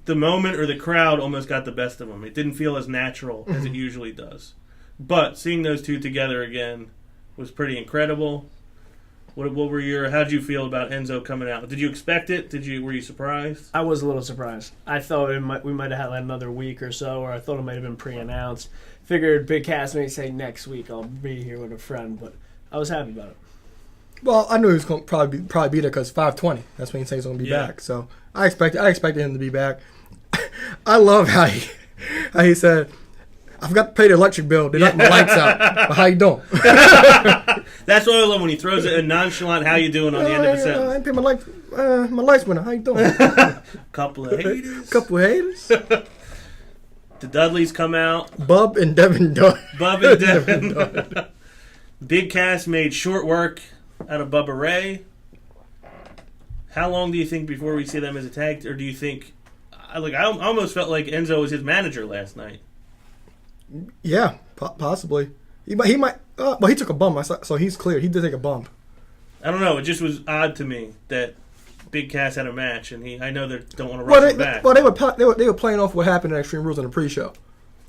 the moment or the crowd almost got the best of him. It didn't feel as natural as it usually does. But seeing those two together again was pretty incredible. What were how'd you feel about Enzo coming out? Did you expect it? Were you surprised?
I was a little surprised. I thought we might have had like another week or so, or I thought it might have been pre-announced. Figured Big Cass may say next week I'll be here with a friend, but I was happy about it.
Well, I knew he was going to probably be there because 5:20. That's when he said he's going to be back. So I expected him to be back. I love how he said, "I forgot to pay the electric bill. They knocked my lights out. But how you doing?"
That's what I love when he throws it a nonchalant "How you doing" on the end of a sentence.
I ain't pay my lights went out. How you doing?
Couple of haters.
Couple of haters.
The Dudleys come out.
Bub and Devin Dunn.
Big Cass made short work out of Bubba Ray. How long do you think before we see them as a tag? Or do you think... I almost felt like Enzo was his manager last night.
Yeah, possibly. He might... well, he took a bump, so he's clear. He did take a bump.
I don't know. It just was odd to me that Big Cass had a match, and I know they don't want to rush him back.
Well, they were playing off what happened in Extreme Rules in the pre-show.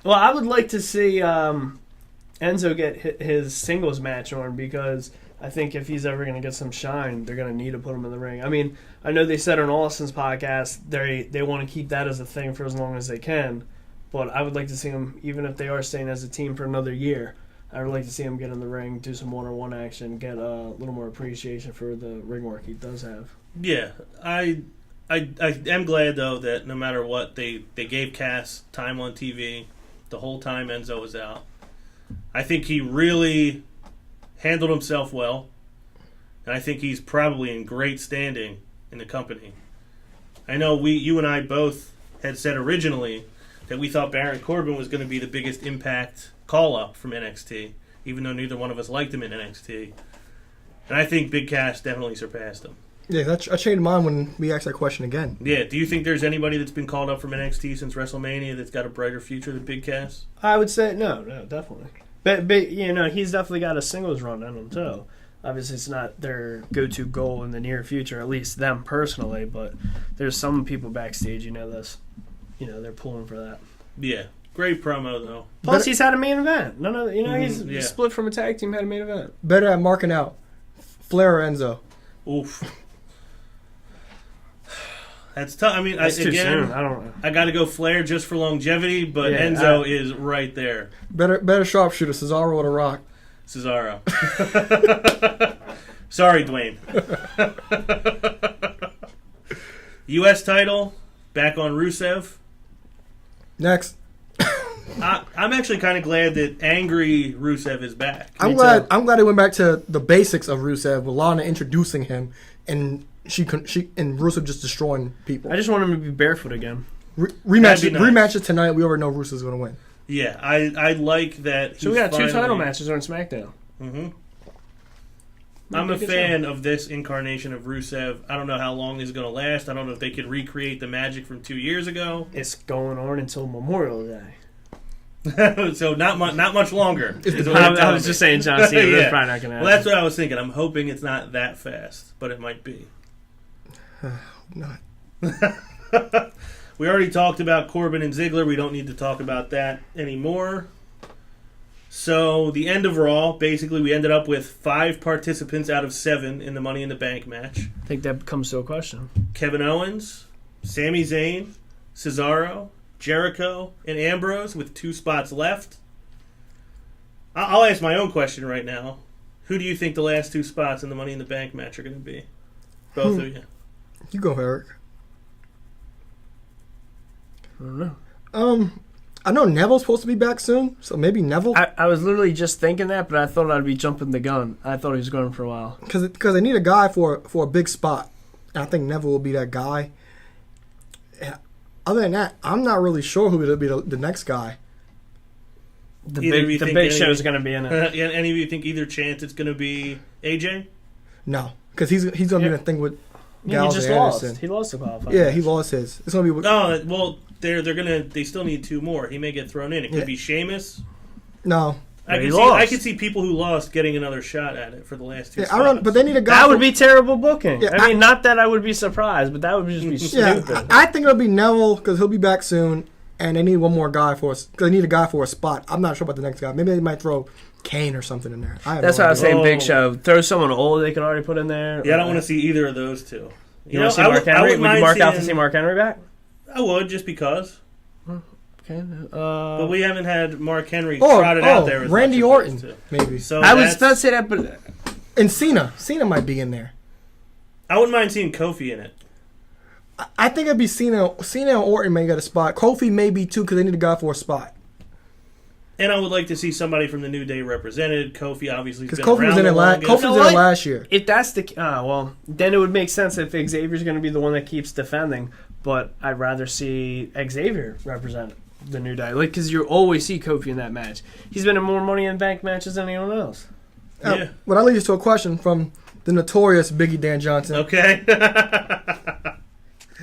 Well, I would like to see Enzo get his singles match on, because I think if he's ever going to get some shine, they're going to need to put him in the ring. I mean, I know they said on Austin's podcast they want to keep that as a thing for as long as they can, but I would like to see him, even if they are staying as a team for another year, I would like to see him get in the ring, do some one-on-one action, get a little more appreciation for the ring work he does have.
Yeah, I am glad, though, that no matter what, they gave Cass time on TV the whole time Enzo was out. I think he really handled himself well, and I think he's probably in great standing in the company. I know you and I both had said originally that we thought Baron Corbin was going to be the biggest Impact call-up from NXT, even though neither one of us liked him in NXT. And I think Big Cass definitely surpassed him.
Yeah, I changed mine when we asked that question again.
Yeah, do you think there's anybody that's been called up from NXT since WrestleMania that's got a brighter future than Big Cass?
I would say no, definitely. But he's definitely got a singles run in him too. Obviously, it's not their go-to goal in the near future, at least them personally. But there's some people backstage, they're pulling for that.
Yeah, great promo though.
Plus, he's had a main event. He's split from a tag team, had a main event.
Better at marking out, Flair or Enzo.
Oof. That's tough. I mean,
That's too soon. I don't know.
I got to go Flair just for longevity, but Enzo is right there.
Better sharpshooter, Cesaro or The Rock?
Cesaro. Sorry, Dwayne. U.S. title, back on Rusev.
Next.
I'm actually kind of glad that angry Rusev is back.
I'm glad they went back to the basics of Rusev, with Lana introducing him, and Rusev just destroying people.
I just want him to be barefoot again.
Rematches tonight. We already know Rusev's going to win.
Yeah, I like that.
So we got 2 title matches on SmackDown.
Mm-hmm. I'm a fan of this incarnation of Rusev. I don't know how long this is going to last. I don't know if they could recreate the magic from 2 years ago.
It's going on until Memorial Day.
So not much longer.
I was just saying, John Cena.
Yeah.
That's probably not going to happen.
Well, that's what I was thinking. I'm hoping it's not that fast, but it might be.
Not.
We already talked about Corbin and Ziggler. We don't need to talk about that anymore. So the end of Raw, basically we ended up with 5 participants out of 7 in the Money in the Bank match.
I think that comes to a question.
Kevin Owens, Sami Zayn, Cesaro, Jericho, and Ambrose with 2 spots left. I'll ask my own question right now. Who do you think the last 2 spots in the Money in the Bank match are going to be? Both of you.
You go, Eric.
I don't know.
I know Neville's supposed to be back soon, so maybe Neville.
I was literally just thinking that, but I thought I'd be jumping the gun. I thought he was going for a while.
Because they need a guy for a big spot. And I think Neville will be that guy. And other than that, I'm not really sure who will be the next guy.
The big show is going to be in it.
Any of you think either chance it's going to be AJ?
No, because he's going to be in a thing with Gallows
he just
and
lost.
Anderson.
He lost the qualifier.
Yeah, he lost his. It's going to be.
Oh well, they still need 2 more. He may get thrown in. It could be Sheamus.
No.
I could see people who lost getting another shot at it for the last 2 spots.
But they need a guy.
That would be terrible booking.
Yeah,
I mean, not that I would be surprised, but that would just be stupid.
Yeah, I think it'll be Neville because he'll be back soon, and they need one more guy because they need a guy for a spot. I'm not sure about the next guy. Maybe they might throw Kane or something in there.
That's what I was saying. Big Show. Throw someone old they could already put in there.
Yeah, I don't want to see either of those two.
You want to see Mark Henry? Would you mark out to see Mark Henry back?
I would, just because.
Okay.
But we haven't had Mark Henry trotted out there. As
Randy Orton, maybe.
So
I was about to say that, but
and Cena might be in there.
I wouldn't mind seeing Kofi in it.
I think it'd be Cena. Cena and Orton may get a spot. Kofi may be too because they need a guy for a spot.
And I would like to see somebody from the New Day represented. Kofi obviously
because Kofi was in it last year.
If that's the well, then it would make sense if Xavier's going to be the one that keeps defending. But I'd rather see Xavier represent the New Day, like because you always see Kofi in that match. He's been in more Money in the Bank matches than anyone else.
Yeah.
But that leads to a question from the notorious Biggie Dan Johnson.
Okay.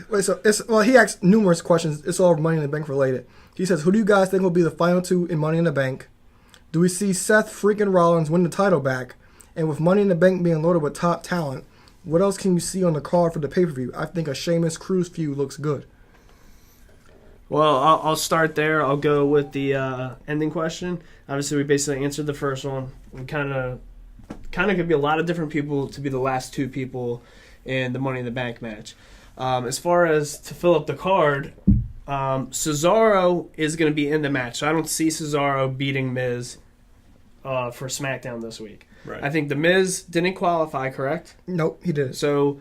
Wait, so he asked numerous questions. It's all Money in the Bank related. He says, "Who do you guys think will be the final two in Money in the Bank? Do we see Seth freaking Rollins win the title back? And with Money in the Bank being loaded with top talent, what else can you see on the card for the pay-per-view? I think a Sheamus Cruz feud looks good."
Well, I'll start there. I'll go with the ending question. Obviously, we basically answered the first one. We kind of could be a lot of different people to be the last two people in the Money in the Bank match. As far as to fill up the card, Cesaro is going to be in the match. So I don't see Cesaro beating Miz for SmackDown this week.
Right.
I think the Miz didn't qualify, correct?
Nope, he didn't.
So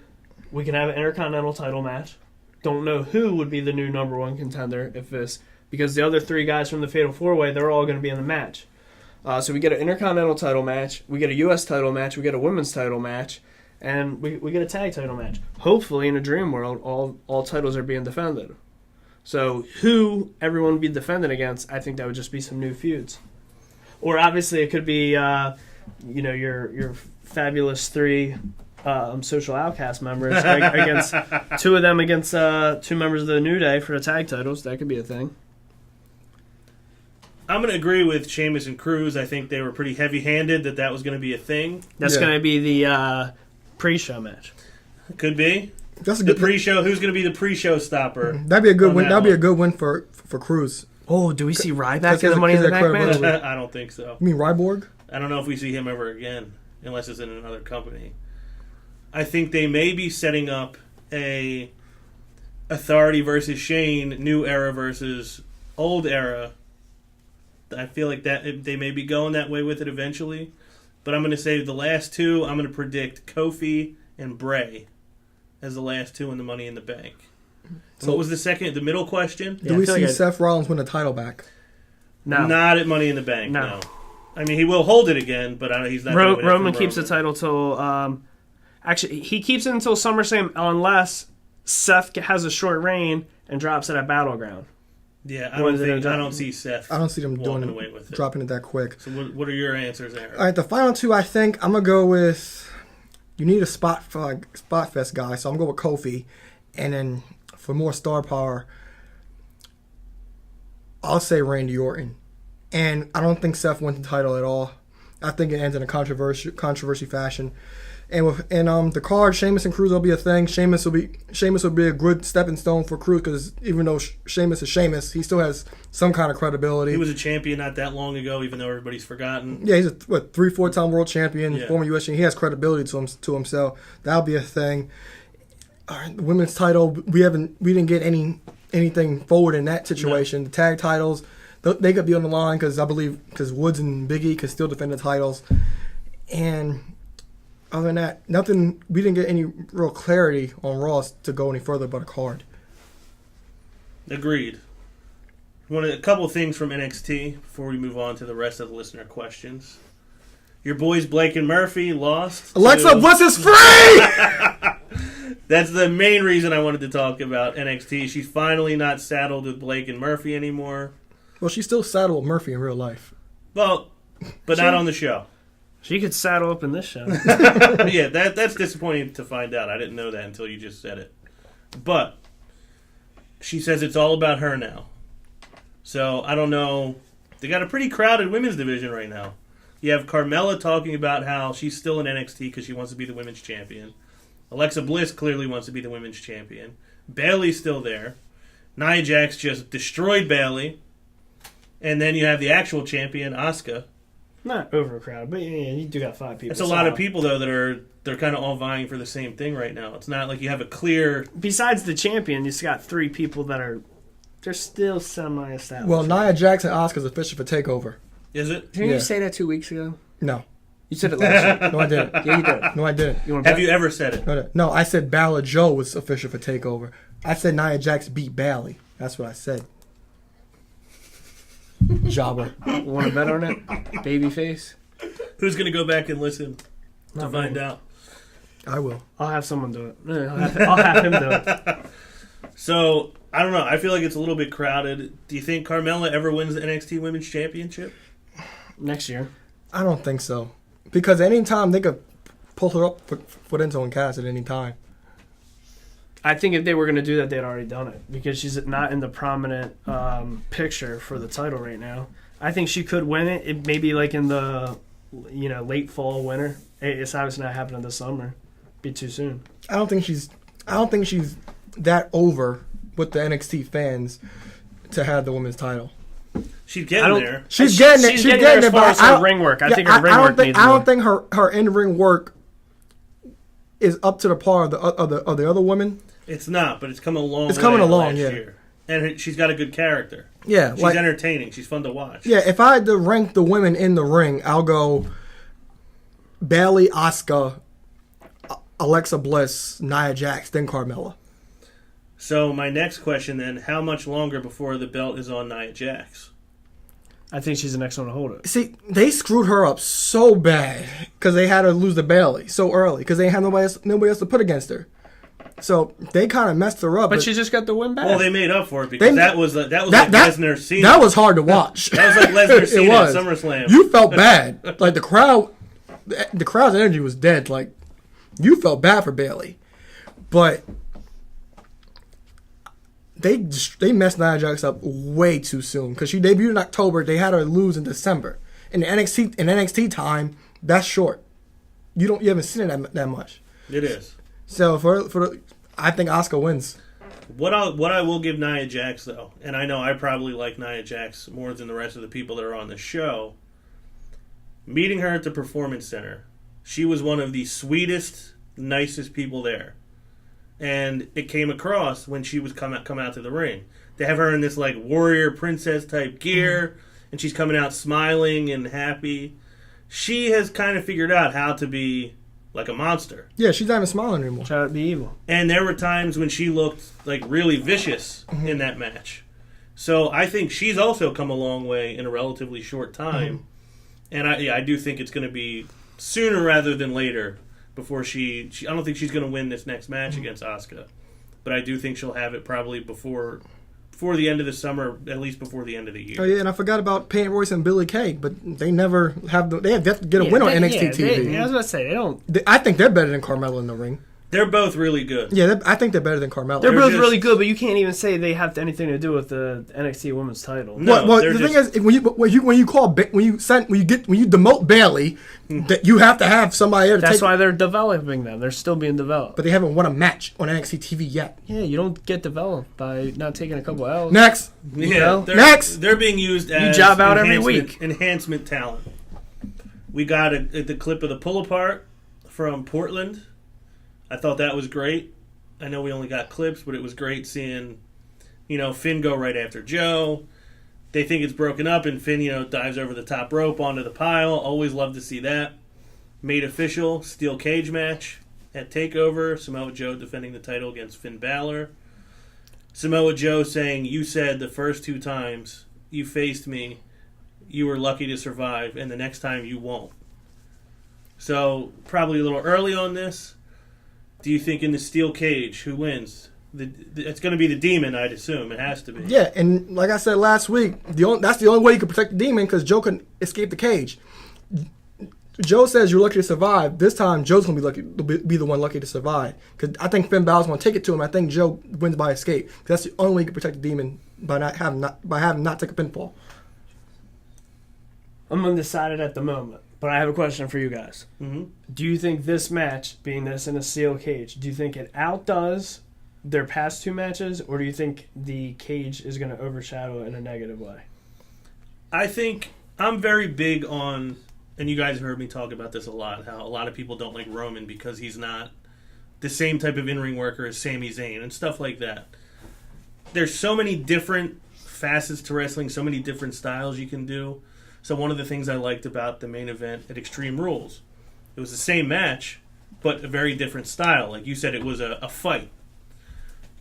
we can have an Intercontinental title match. Don't know who would be the new number one contender because the other three guys from the Fatal 4-Way, they're all going to be in the match. So we get an Intercontinental title match, we get a U.S. title match, we get a Women's title match, and we get a tag title match. Hopefully, in a dream world, all titles are being defended. So who everyone would be defended against, I think that would just be some new feuds. Or obviously it could be your fabulous three social outcast members against two of them against two members of the New Day for the tag titles. That could be a thing.
I'm going to agree with Sheamus and Cruz. I think they were pretty heavy-handed that was going to be a thing.
That's going to be the pre-show match.
Could be.
That's a
the
good
pre-show. Who's going to be the pre-show stopper?
That'd be a good win. That'd be a good win for Cruz.
Oh, do we see Ryback in the Money in the Bank match?
I don't think so.
You mean Ryborg?
I don't know if we see him ever again, unless it's in another company. I think they may be setting up a Authority versus Shane, new era versus old era. I feel like that they may be going that way with it eventually. But I'm going to say the last two, I'm going to predict Kofi and Bray as the last two in the Money in the Bank. So what was the middle question?
Do we see Seth Rollins win the title back?
No.
Not at Money in the Bank, no. I mean, he will hold it again, but he's not going to win it.
Roman keeps the title till... actually, he keeps it until SummerSlam unless Seth has a short reign and drops it at Battleground.
Yeah, I don't see Seth.
I don't see them dropping it that quick.
So what are your answers there?
All right, the final two, I think I'm gonna go with. You need a spot fest guy, so I'm gonna go with Kofi, and then for more star power, I'll say Randy Orton, and I don't think Seth wins the title at all. I think it ends in a controversy fashion. And the card, Sheamus and Cruz will be a thing. Sheamus will be a good stepping stone for Cruz because even though Sheamus is Sheamus, he still has some kind of credibility.
He was a champion not that long ago, even though everybody's forgotten.
Yeah, he's a 3-4-time world champion, former U.S. champion. He has credibility to himself. That'll be a thing. All right, the women's title, we didn't get anything forward in that situation. No. The tag titles, they could be on the line because Woods and Big E could still defend the titles, and. Other than that, nothing. We didn't get any real clarity on Raw to go any further but a card.
Agreed. A couple of things from NXT before we move on to the rest of the listener questions. Your boys Blake and Murphy lost.
Alexa Bliss is free!
That's the main reason I wanted to talk about NXT. She's finally not saddled with Blake and Murphy anymore.
Well, she's still saddled with Murphy in real life.
Well, but not on the show.
She could saddle up in this show.
Yeah, that's disappointing to find out. I didn't know that until you just said it. But she says it's all about her now. So, I don't know. They got a pretty crowded women's division right now. You have Carmella talking about how she's still in NXT because she wants to be the women's champion. Alexa Bliss clearly wants to be the women's champion. Bayley's still there. Nia Jax just destroyed Bayley. And then you have the actual champion, Asuka.
Not overcrowded, but yeah, you do got 5 people.
It's a lot of people though they're kind of all vying for the same thing right now. It's not like you have a clear.
Besides the champion, you've got 3 people they're still semi-established.
Well, Nia Jax and Asuka's official for Takeover.
Is it?
Didn't you say that 2 weeks ago?
No.
You said it last week.
No, I didn't.
Yeah, you did.
No, I didn't.
Have you ever said it?
No, I said Balla Joe was official for Takeover. I said Nia Jax beat Bally. That's what I said. Jabba.
Want to bet on it? Babyface?
Who's going to go back and listen to find out?
I will.
I'll have someone do it. I'll have him do it.
So, I don't know. I feel like it's a little bit crowded. Do you think Carmella ever wins the NXT Women's Championship?
Next year.
I don't think so. Because anytime they could pull her up for Enzo and Cass at any time.
I think if they were going to do that, they'd already done it. Because she's not in the prominent picture for the title right now. I think she could win it. It may be like in the late fall, winter. It's obviously not happening this summer. Be too soon.
I don't think she's that over with the NXT fans to have the women's title.
She's getting there.
She's getting it. She's getting there
as far as her ring work. I think her ring work needs more.
I don't think her in ring work is up to the par of the other women.
It's not, but it's coming along.
It's coming along, yeah.
Year. And she's got a good character.
Yeah,
she's entertaining. She's fun to watch.
Yeah, if I had to rank the women in the ring, I'll go Bayley, Asuka, Alexa Bliss, Nia Jax, then Carmella.
So my next question then, how much longer before the belt is on Nia Jax?
I think she's the next one to hold it.
See, they screwed her up so bad because they had her lose to Bayley so early because they had nobody else to put against her. So they kind of messed her up.
But she just got the win back.
Well, they made up for it because that was like Lesnar Cena.
That was hard to watch.
That was like Lesnar Cena at SummerSlam.
You felt bad. Like the crowd's energy was dead. Like you felt bad for Bayley, but they messed Nia Jax up way too soon because she debuted in October. They had her lose in December. In NXT time, that's short. You haven't seen it that much.
It is.
So I think Asuka wins.
What I will give Nia Jax though, and I know I probably like Nia Jax more than the rest of the people that are on the show. Meeting her at the Performance Center, she was one of the sweetest, nicest people there, and it came across when she was come out to the ring. They have her in this like warrior princess type gear, and she's coming out smiling and happy. She has kind of figured out how to be like a monster.
Yeah, she's not even smiling anymore.
Try to be evil.
And there were times when she looked like really vicious in that match. So I think she's also come a long way in a relatively short time. And I do think it's going to be sooner rather than later before she I don't think she's going to win this next match against Asuka. But I do think she'll have it probably before the end of the summer, at least before the end of the year.
Oh yeah, and I forgot about Peyton Royce and Billie Kay, but they never have they have to get a win on NXT TV.
I was about to say they don't.
I think they're better than Carmella in the ring.
They're both really good.
Yeah, I think they're better than Carmella.
They're both really good, but you can't even say they have anything to do with the NXT Women's title.
No,
well the thing is, when you demote Bayley, that you have to have somebody there.
That's why they're developing them. They're still being developed.
But they haven't won a match on NXT TV yet.
Yeah, you don't get developed by not taking a couple L's.
Next,
next, they're being used as
you job out every week.
Enhancement talent. We got the clip of the pull apart from Portland. I thought that was great. I know we only got clips, but it was great seeing, Finn go right after Joe. They think it's broken up, and Finn, dives over the top rope onto the pile. Always love to see that. Made official steel cage match at TakeOver. Samoa Joe defending the title against Finn Balor. Samoa Joe saying, "You said the first 2 times you faced me, you were lucky to survive, and the next time you won't." So probably a little early on this. Do you think in the steel cage, who wins? It's going to be the Demon, I'd assume. It has to be.
Yeah, and like I said last week, that's the only way you can protect the Demon because Joe can escape the cage. Joe says you're lucky to survive. This time, Joe's going to be the one lucky to survive because I think Finn Balor's going to take it to him. I think Joe wins by escape. That's the only way you can protect the Demon by having not take a pinfall.
I'm undecided at the moment. But I have a question for you guys.
Mm-hmm.
Do you think this match, being this in a steel cage, do you think it outdoes their past 2 matches, or do you think the cage is going to overshadow it in a negative way?
I think I'm very big on and you guys have heard me talk about this a lot, how a lot of people don't like Roman because he's not the same type of in-ring worker as Sami Zayn and stuff like that. There's so many different facets to wrestling, so many different styles you can do. So one of the things I liked about the main event at Extreme Rules, it was the same match, but a very different style. Like you said, it was a fight.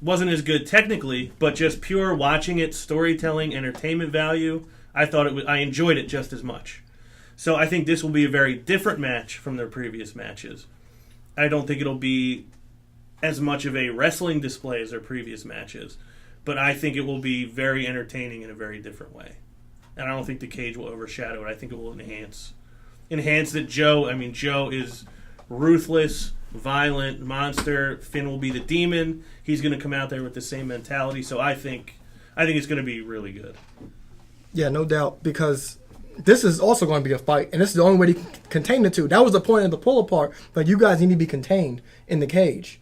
Wasn't as good technically, but just pure watching it, storytelling, entertainment value, I enjoyed it just as much. So I think this will be a very different match from their previous matches. I don't think it'll be as much of a wrestling display as their previous matches, but I think it will be very entertaining in a very different way. And I don't think the cage will overshadow it. I think it will enhance that Joe is ruthless, violent, monster. Finn will be the demon. He's going to come out there with the same mentality. So I think it's going to be really good.
Yeah, no doubt, because this is also going to be a fight, and this is the only way to contain the two. That was the point of the pull apart. Like, you guys need to be contained in the cage.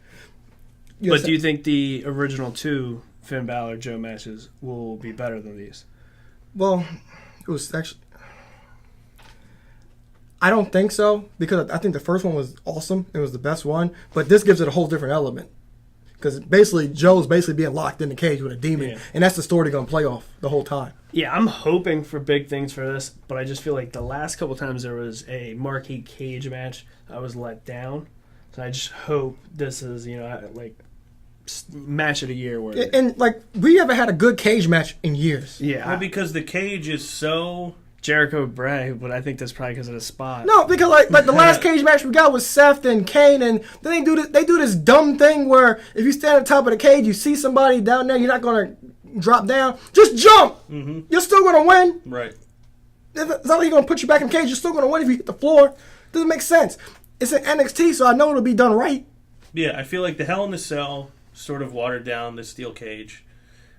But do you think the original 2 Finn Balor Joe matches will be better than these?
Well, it was actually... I don't think so, because I think the first one was awesome. It was the best one. But this gives it a whole different element. Because basically, Joe's basically being locked in the cage with a demon. Yeah. And that's the story they're going to play off the whole time.
Yeah, I'm hoping for big things for this. But I just feel like the last couple times there was a marquee cage match, I was let down. So I just hope this is, match of the year. Where
and we haven't had a good cage match in years.
Yeah.
Well, because the cage is so...
Jericho Bray, but I think that's probably because of the spot.
No, because like the last cage match we got was Seth and Kane, and then they do this dumb thing where if you stand at the top of the cage, you see somebody down there, you're not going to drop down. Just jump. Mm-hmm. You're still going to win.
Right.
It's not like he's going to put you back in the cage. You're still going to win if you hit the floor. Doesn't make sense. It's an NXT, so I know it'll be done right.
Yeah, I feel like the Hell in the Cell sort of watered down the steel cage.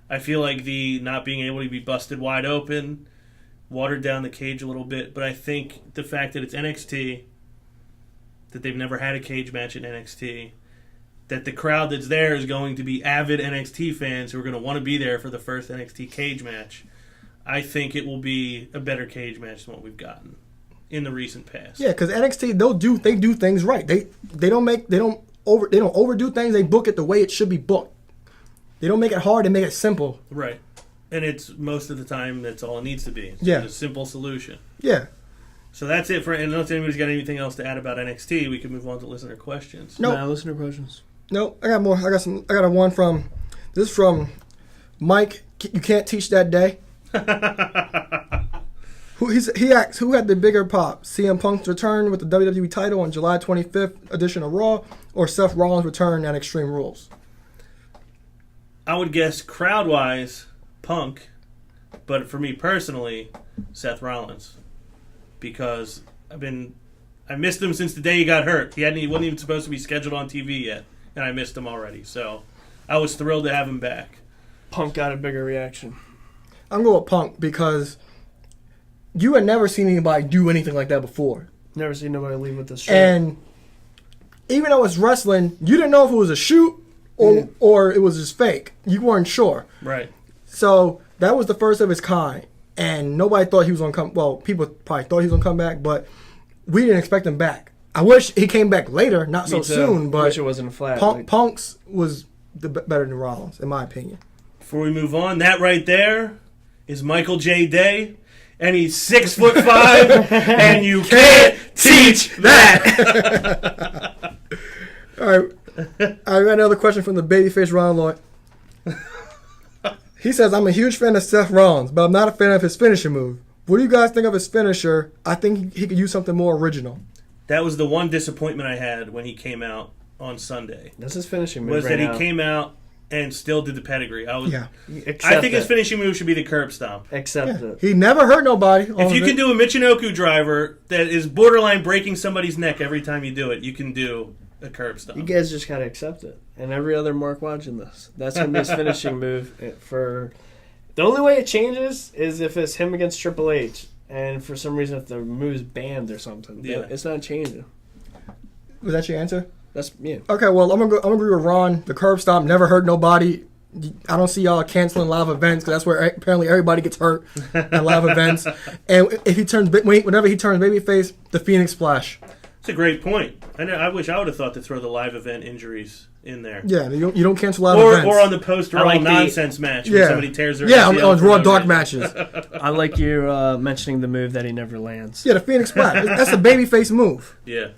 I feel like the not being able to be busted wide open watered down the cage a little bit, but I think the fact that it's NXT, that they've never had a cage match in NXT, that the crowd that's there is going to be avid NXT fans who are going to want to be there for the first NXT cage match, I think it will be a better cage match than what we've gotten in the recent past.
Yeah, because NXT they do things right. They don't overdo things. They book it the way it should be booked. They don't make it hard. They make it simple.
Right. And it's most of the time that's all it needs to be. It's a simple solution.
Yeah.
So that's it for. And unless anybody's got anything else to add about NXT, we can move on to listener questions.
No, listener questions.
No, I got more. I got a one from. This is from Mike. You can't teach that day. He asks, who had the bigger pop? CM Punk's return with the WWE title on July 25th edition of Raw, or Seth Rollins' return at Extreme Rules?
I would guess crowd-wise, Punk, but for me personally, Seth Rollins, because I missed him since the day he got hurt. He wasn't even supposed to be scheduled on TV yet, and I missed him already. So I was thrilled to have him back.
Punk got a bigger reaction.
I'm going with Punk because you had never seen anybody do anything like that before.
Never seen nobody leave with this shirt.
And even though it's wrestling, you didn't know if it was a shoot or it was just fake. You weren't sure.
Right.
So that was the first of its kind. And nobody thought he was going to come. Well, people probably thought he was going to come back, but we didn't expect him back. I wish he came back later, not so soon. But
I wish it wasn't flat.
Punk's was better than Rollins, in my opinion.
Before we move on, that right there is Michael J. Day, and he's 6'5", and you can't teach that.
All right. I got another question from the babyface Ron Lloyd. He says, I'm a huge fan of Seth Rollins, but I'm not a fan of his finishing move. What do you guys think of his finisher? I think he could use something more original.
That was the one disappointment I had when he came out on Sunday.
That's his finishing move.
Was that he came out and still did the pedigree. I think his finishing move should be the curb stomp.
Accept it.
He never hurt nobody.
If you can do a Michinoku driver that is borderline breaking somebody's neck every time you do it, you can do a curb stomp.
You guys just gotta accept it. And every other mark watching this, that's gonna be his finishing move. For the only way it changes is if it's him against Triple H, and for some reason if the move's banned or something. Yeah. It's not changing.
Was that your answer?
That's yeah.
Okay, well I'm gonna agree with Ron. The curb stomp never hurt nobody. I don't see y'all canceling live events because that's where apparently everybody gets hurt at live events. And if he turns whenever he turns babyface, the Phoenix Splash.
It's a great point. I wish I would have thought to throw the live event injuries in there.
Yeah, you don't cancel live events.
Or on the post-Raw
like
nonsense match when somebody tears their ACL
on Raw dark
reason.
matches.
I like you mentioning the move that he never lands.
Yeah, the Phoenix Splash. That's a babyface move.
Yeah.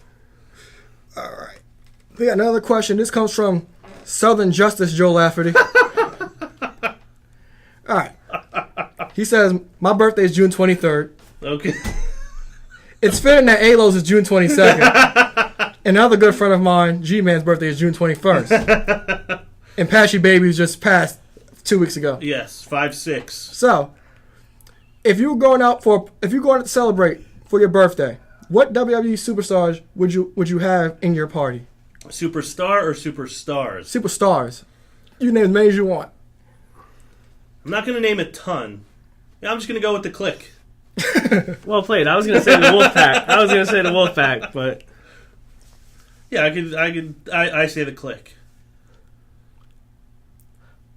All right. We got another question. This comes from Southern Justice Joe Lafferty. All right. He says, my birthday is June 23rd.
Okay.
It's fitting that Alo's is June 22nd. Another good friend of mine, G-Man's birthday is June 21st. And Patchy Baby's just passed 2 weeks ago.
Yes, 5'6".
So, if you're going to celebrate for your birthday, what WWE superstars would you have in your party?
Superstar or superstars?
Superstars. You name as many as you want.
I'm not going to name a ton. I'm just going to go with the Click.
Well played. I was going to say the Wolfpack. But
Yeah, I say the Click.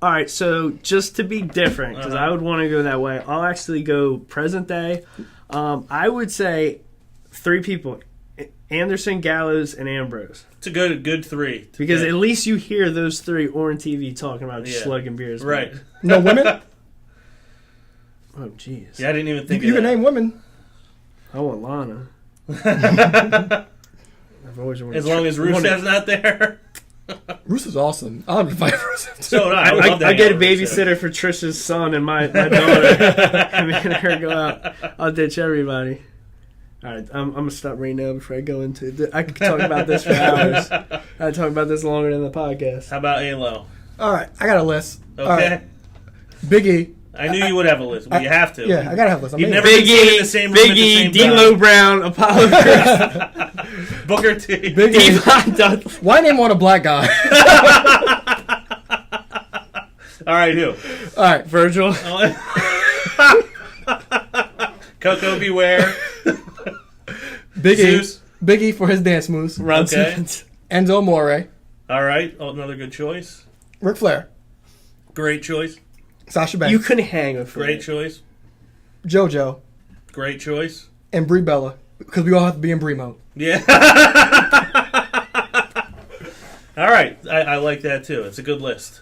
all right. So just to be different, because I would want to go that way, I'll actually go present day. I would say 3 people: Anderson, Gallows, and Ambrose.
It's a good 3.
Because
Yeah.
at least you hear those 3 on TV talking about
Yeah.
slugging beers.
Right.
No women?
Oh, jeez.
Yeah, I didn't even think
You
of
can
that.
name women.
I want Lana. I've always wanted
As long as Rusev's not there.
Rusev's awesome. I'll be fighting Rusev too.
So I would love to
I
hang
get a
out with Rusev.
babysitter for Trish's son and my daughter. I mean, her go out. I'll ditch everybody. All right, I'm going to stop right now before I go into... I could talk about this for hours. I talk about this longer than the podcast.
How about Alo?
All right, I got a list.
Okay.
All right. Big E.
I knew you would have a list. Well, you have to.
Yeah, I gotta have a list.
You've
I'm
never
never
been sitting in the same room at the same
D'Lo
time.
Brown, Apollo Crews,
Booker T.
Big E.
Devon Dudley.
Why name one a black guy?
All right, who?
All right,
Virgil.
Coco Beware.
Big
Zeus.
E. Big E for his dance moves.
Ron
Okay.
Simmons.
Enzo Amore.
All right. Oh, another good choice.
Ric Flair.
Great choice.
Sasha Banks.
You couldn't hang with
Great
Flair.
choice.
JoJo.
Great choice.
And Brie Bella. Because we all have to be in Brie mode.
Yeah. All right. I like that, too. It's a good list.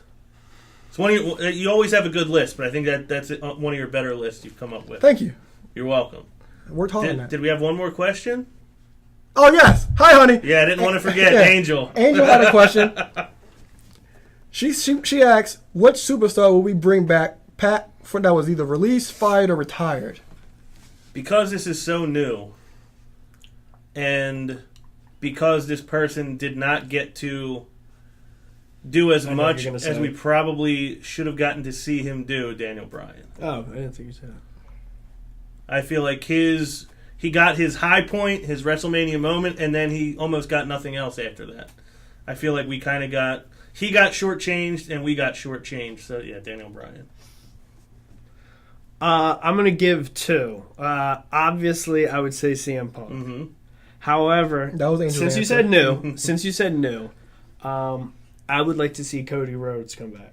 It's one of you always have a good list, but I think that's one of your better lists you've come up with.
Thank you.
You're welcome.
I worked hard on that.
Did we have one more question?
Oh, yes. Hi, honey.
Yeah, I didn't want to forget.
Yeah.
Angel.
Angel had a question. She asks, what superstar will we bring back, Pat, for that was either released, fired, or retired?
Because this is so new, and because this person did not get to do as
I know what
much
you're gonna
as
say.
we probably should have gotten to see him do, Daniel Bryan.
Oh, I didn't think you said that.
I feel like he got his high point, his WrestleMania moment, and then he almost got nothing else after that. I feel like we kind of he got shortchanged and we got shortchanged. So yeah, Daniel Bryan.
I'm going to give 2. Obviously, I would say CM Punk.
Mm-hmm.
However,
That was Angel's
since you
answer.
said no, I would like to see Cody Rhodes come back.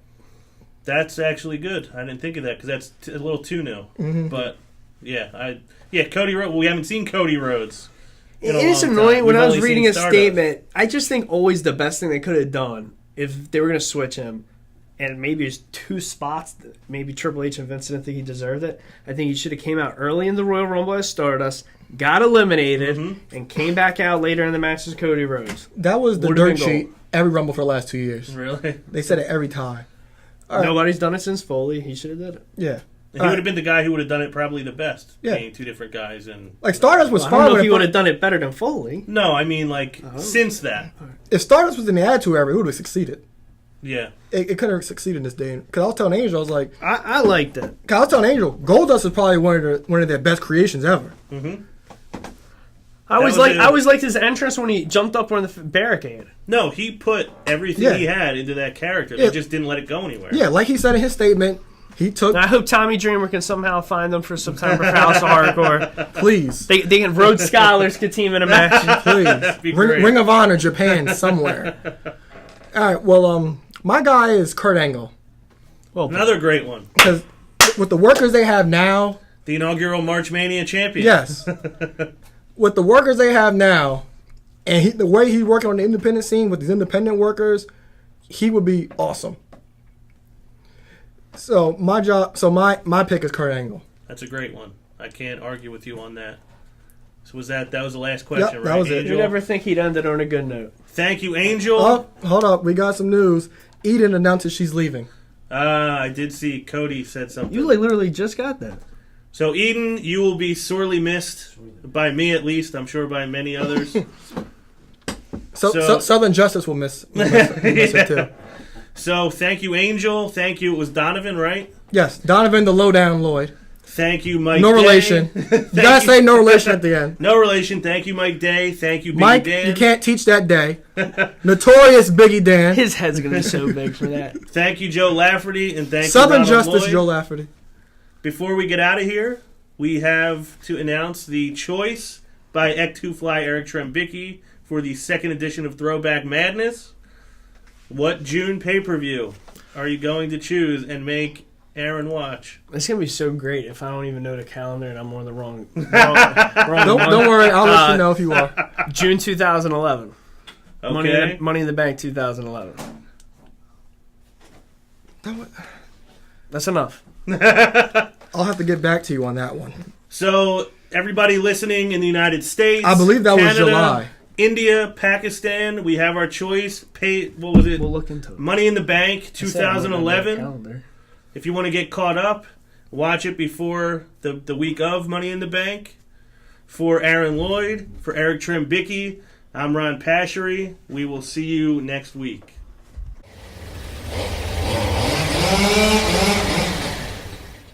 That's actually good. I didn't think of that because that's a little too new.
Mm-hmm.
But yeah, Cody Rhodes. Well, we haven't seen Cody Rhodes.
It
in a
is
long
annoying
time.
when
We've
I was
only
reading
seen
a
Stardust.
statement. I just think always the best thing they could have done if they were going to switch him, and maybe it's 2 spots. Maybe Triple H and Vince didn't think he deserved it. I think he should have came out early in the Royal Rumble as Stardust, got eliminated, and came back out later in the match as Cody Rhodes.
That was the
Would've
dirt
been
sheet every Rumble for the last 2 years.
Really?
They said it every time. All right.
Nobody's done it since Foley. He should have did it.
Yeah.
He
All
would
right.
have been the guy who would have done it probably the best.
Yeah.
Being 2 different guys and
Like, Stardust was
I
fine
don't know
when
if he
it
would have done it better than Foley.
no, I mean like since that.
If Stardust was in the Attitude Era, it would have succeeded.
Yeah.
It couldn't have succeeded in this day. Because I was telling Angel, I was like,
I liked it.
cause I was telling Angel, Goldust is probably one of their best creations ever.
Mm-hmm.
I always
was it.
liked his entrance when he jumped up on the barricade.
No, he put everything
Yeah.
he had into that character.
Yeah.
He just didn't let it go anywhere.
Yeah, like he said in his statement, he took,
And I hope Tommy Dreamer can somehow find them for September for House of Hardcore.
please,
They can Rhodes Scholars could team in a match.
please,
That'd be great.
Ring of Honor Japan somewhere. All right, well, my guy is Kurt Angle.
Well,
Another great one.
Because with the workers they have now,
The inaugural March Mania champion.
yes, with the workers they have now, and the way he's working on the independent scene with these independent workers, he would be awesome. So my pick is Kurt Angle.
That's a great one. I can't argue with you on that. So that was the last question,
Yep,
right?
that was it.
Angel?
you never think he'd end it on a good note.
Thank you, Angel.
Oh, hold up, we got some news. Eden announces she's leaving.
I did see Cody said something.
You literally just got that.
So, Eden, you will be sorely missed, by me at least. I'm sure by many others.
So Southern Justice will miss it too.
So, thank you, Angel. Thank you. It was Donovan, right?
Yes, Donovan the lowdown Lloyd.
Thank you, Mike
No
Day.
relation. You gotta say no relation at the end.
No relation. Thank you, Mike Day. Thank you, Biggie
Mike,
Dan.
you can't teach that day. Notorious Biggie Dan.
His head's gonna be so big for that.
Thank you, Joe Lafferty, and thank
Southern
you, Donald
Justice
Lloyd.
Joe Lafferty.
Before we get out of here, we have to announce the choice by Ek2Fly Eric Trembicki for the second edition of Throwback Madness. What June pay-per-view are you going to choose and make Aaron watch?
It's gonna be so great if I don't even know the calendar and I'm on the wrong.
Don't worry, I'll let you know if you are.
June 2011.
Okay.
Money in the Bank 2011. That's enough.
I'll have to get back to you on that one.
So, everybody listening in the United States,
I believe that was
Canada,
July.
India, Pakistan, we have our choice. What was it?
We'll look into it.
Money in the Bank
I said I don't know the
2011.
calendar.
If you want to get caught up, watch it before the week of Money in the Bank. For Aaron Lloyd, for Eric Trembicki, I'm Ron Pashery. We will see you next week.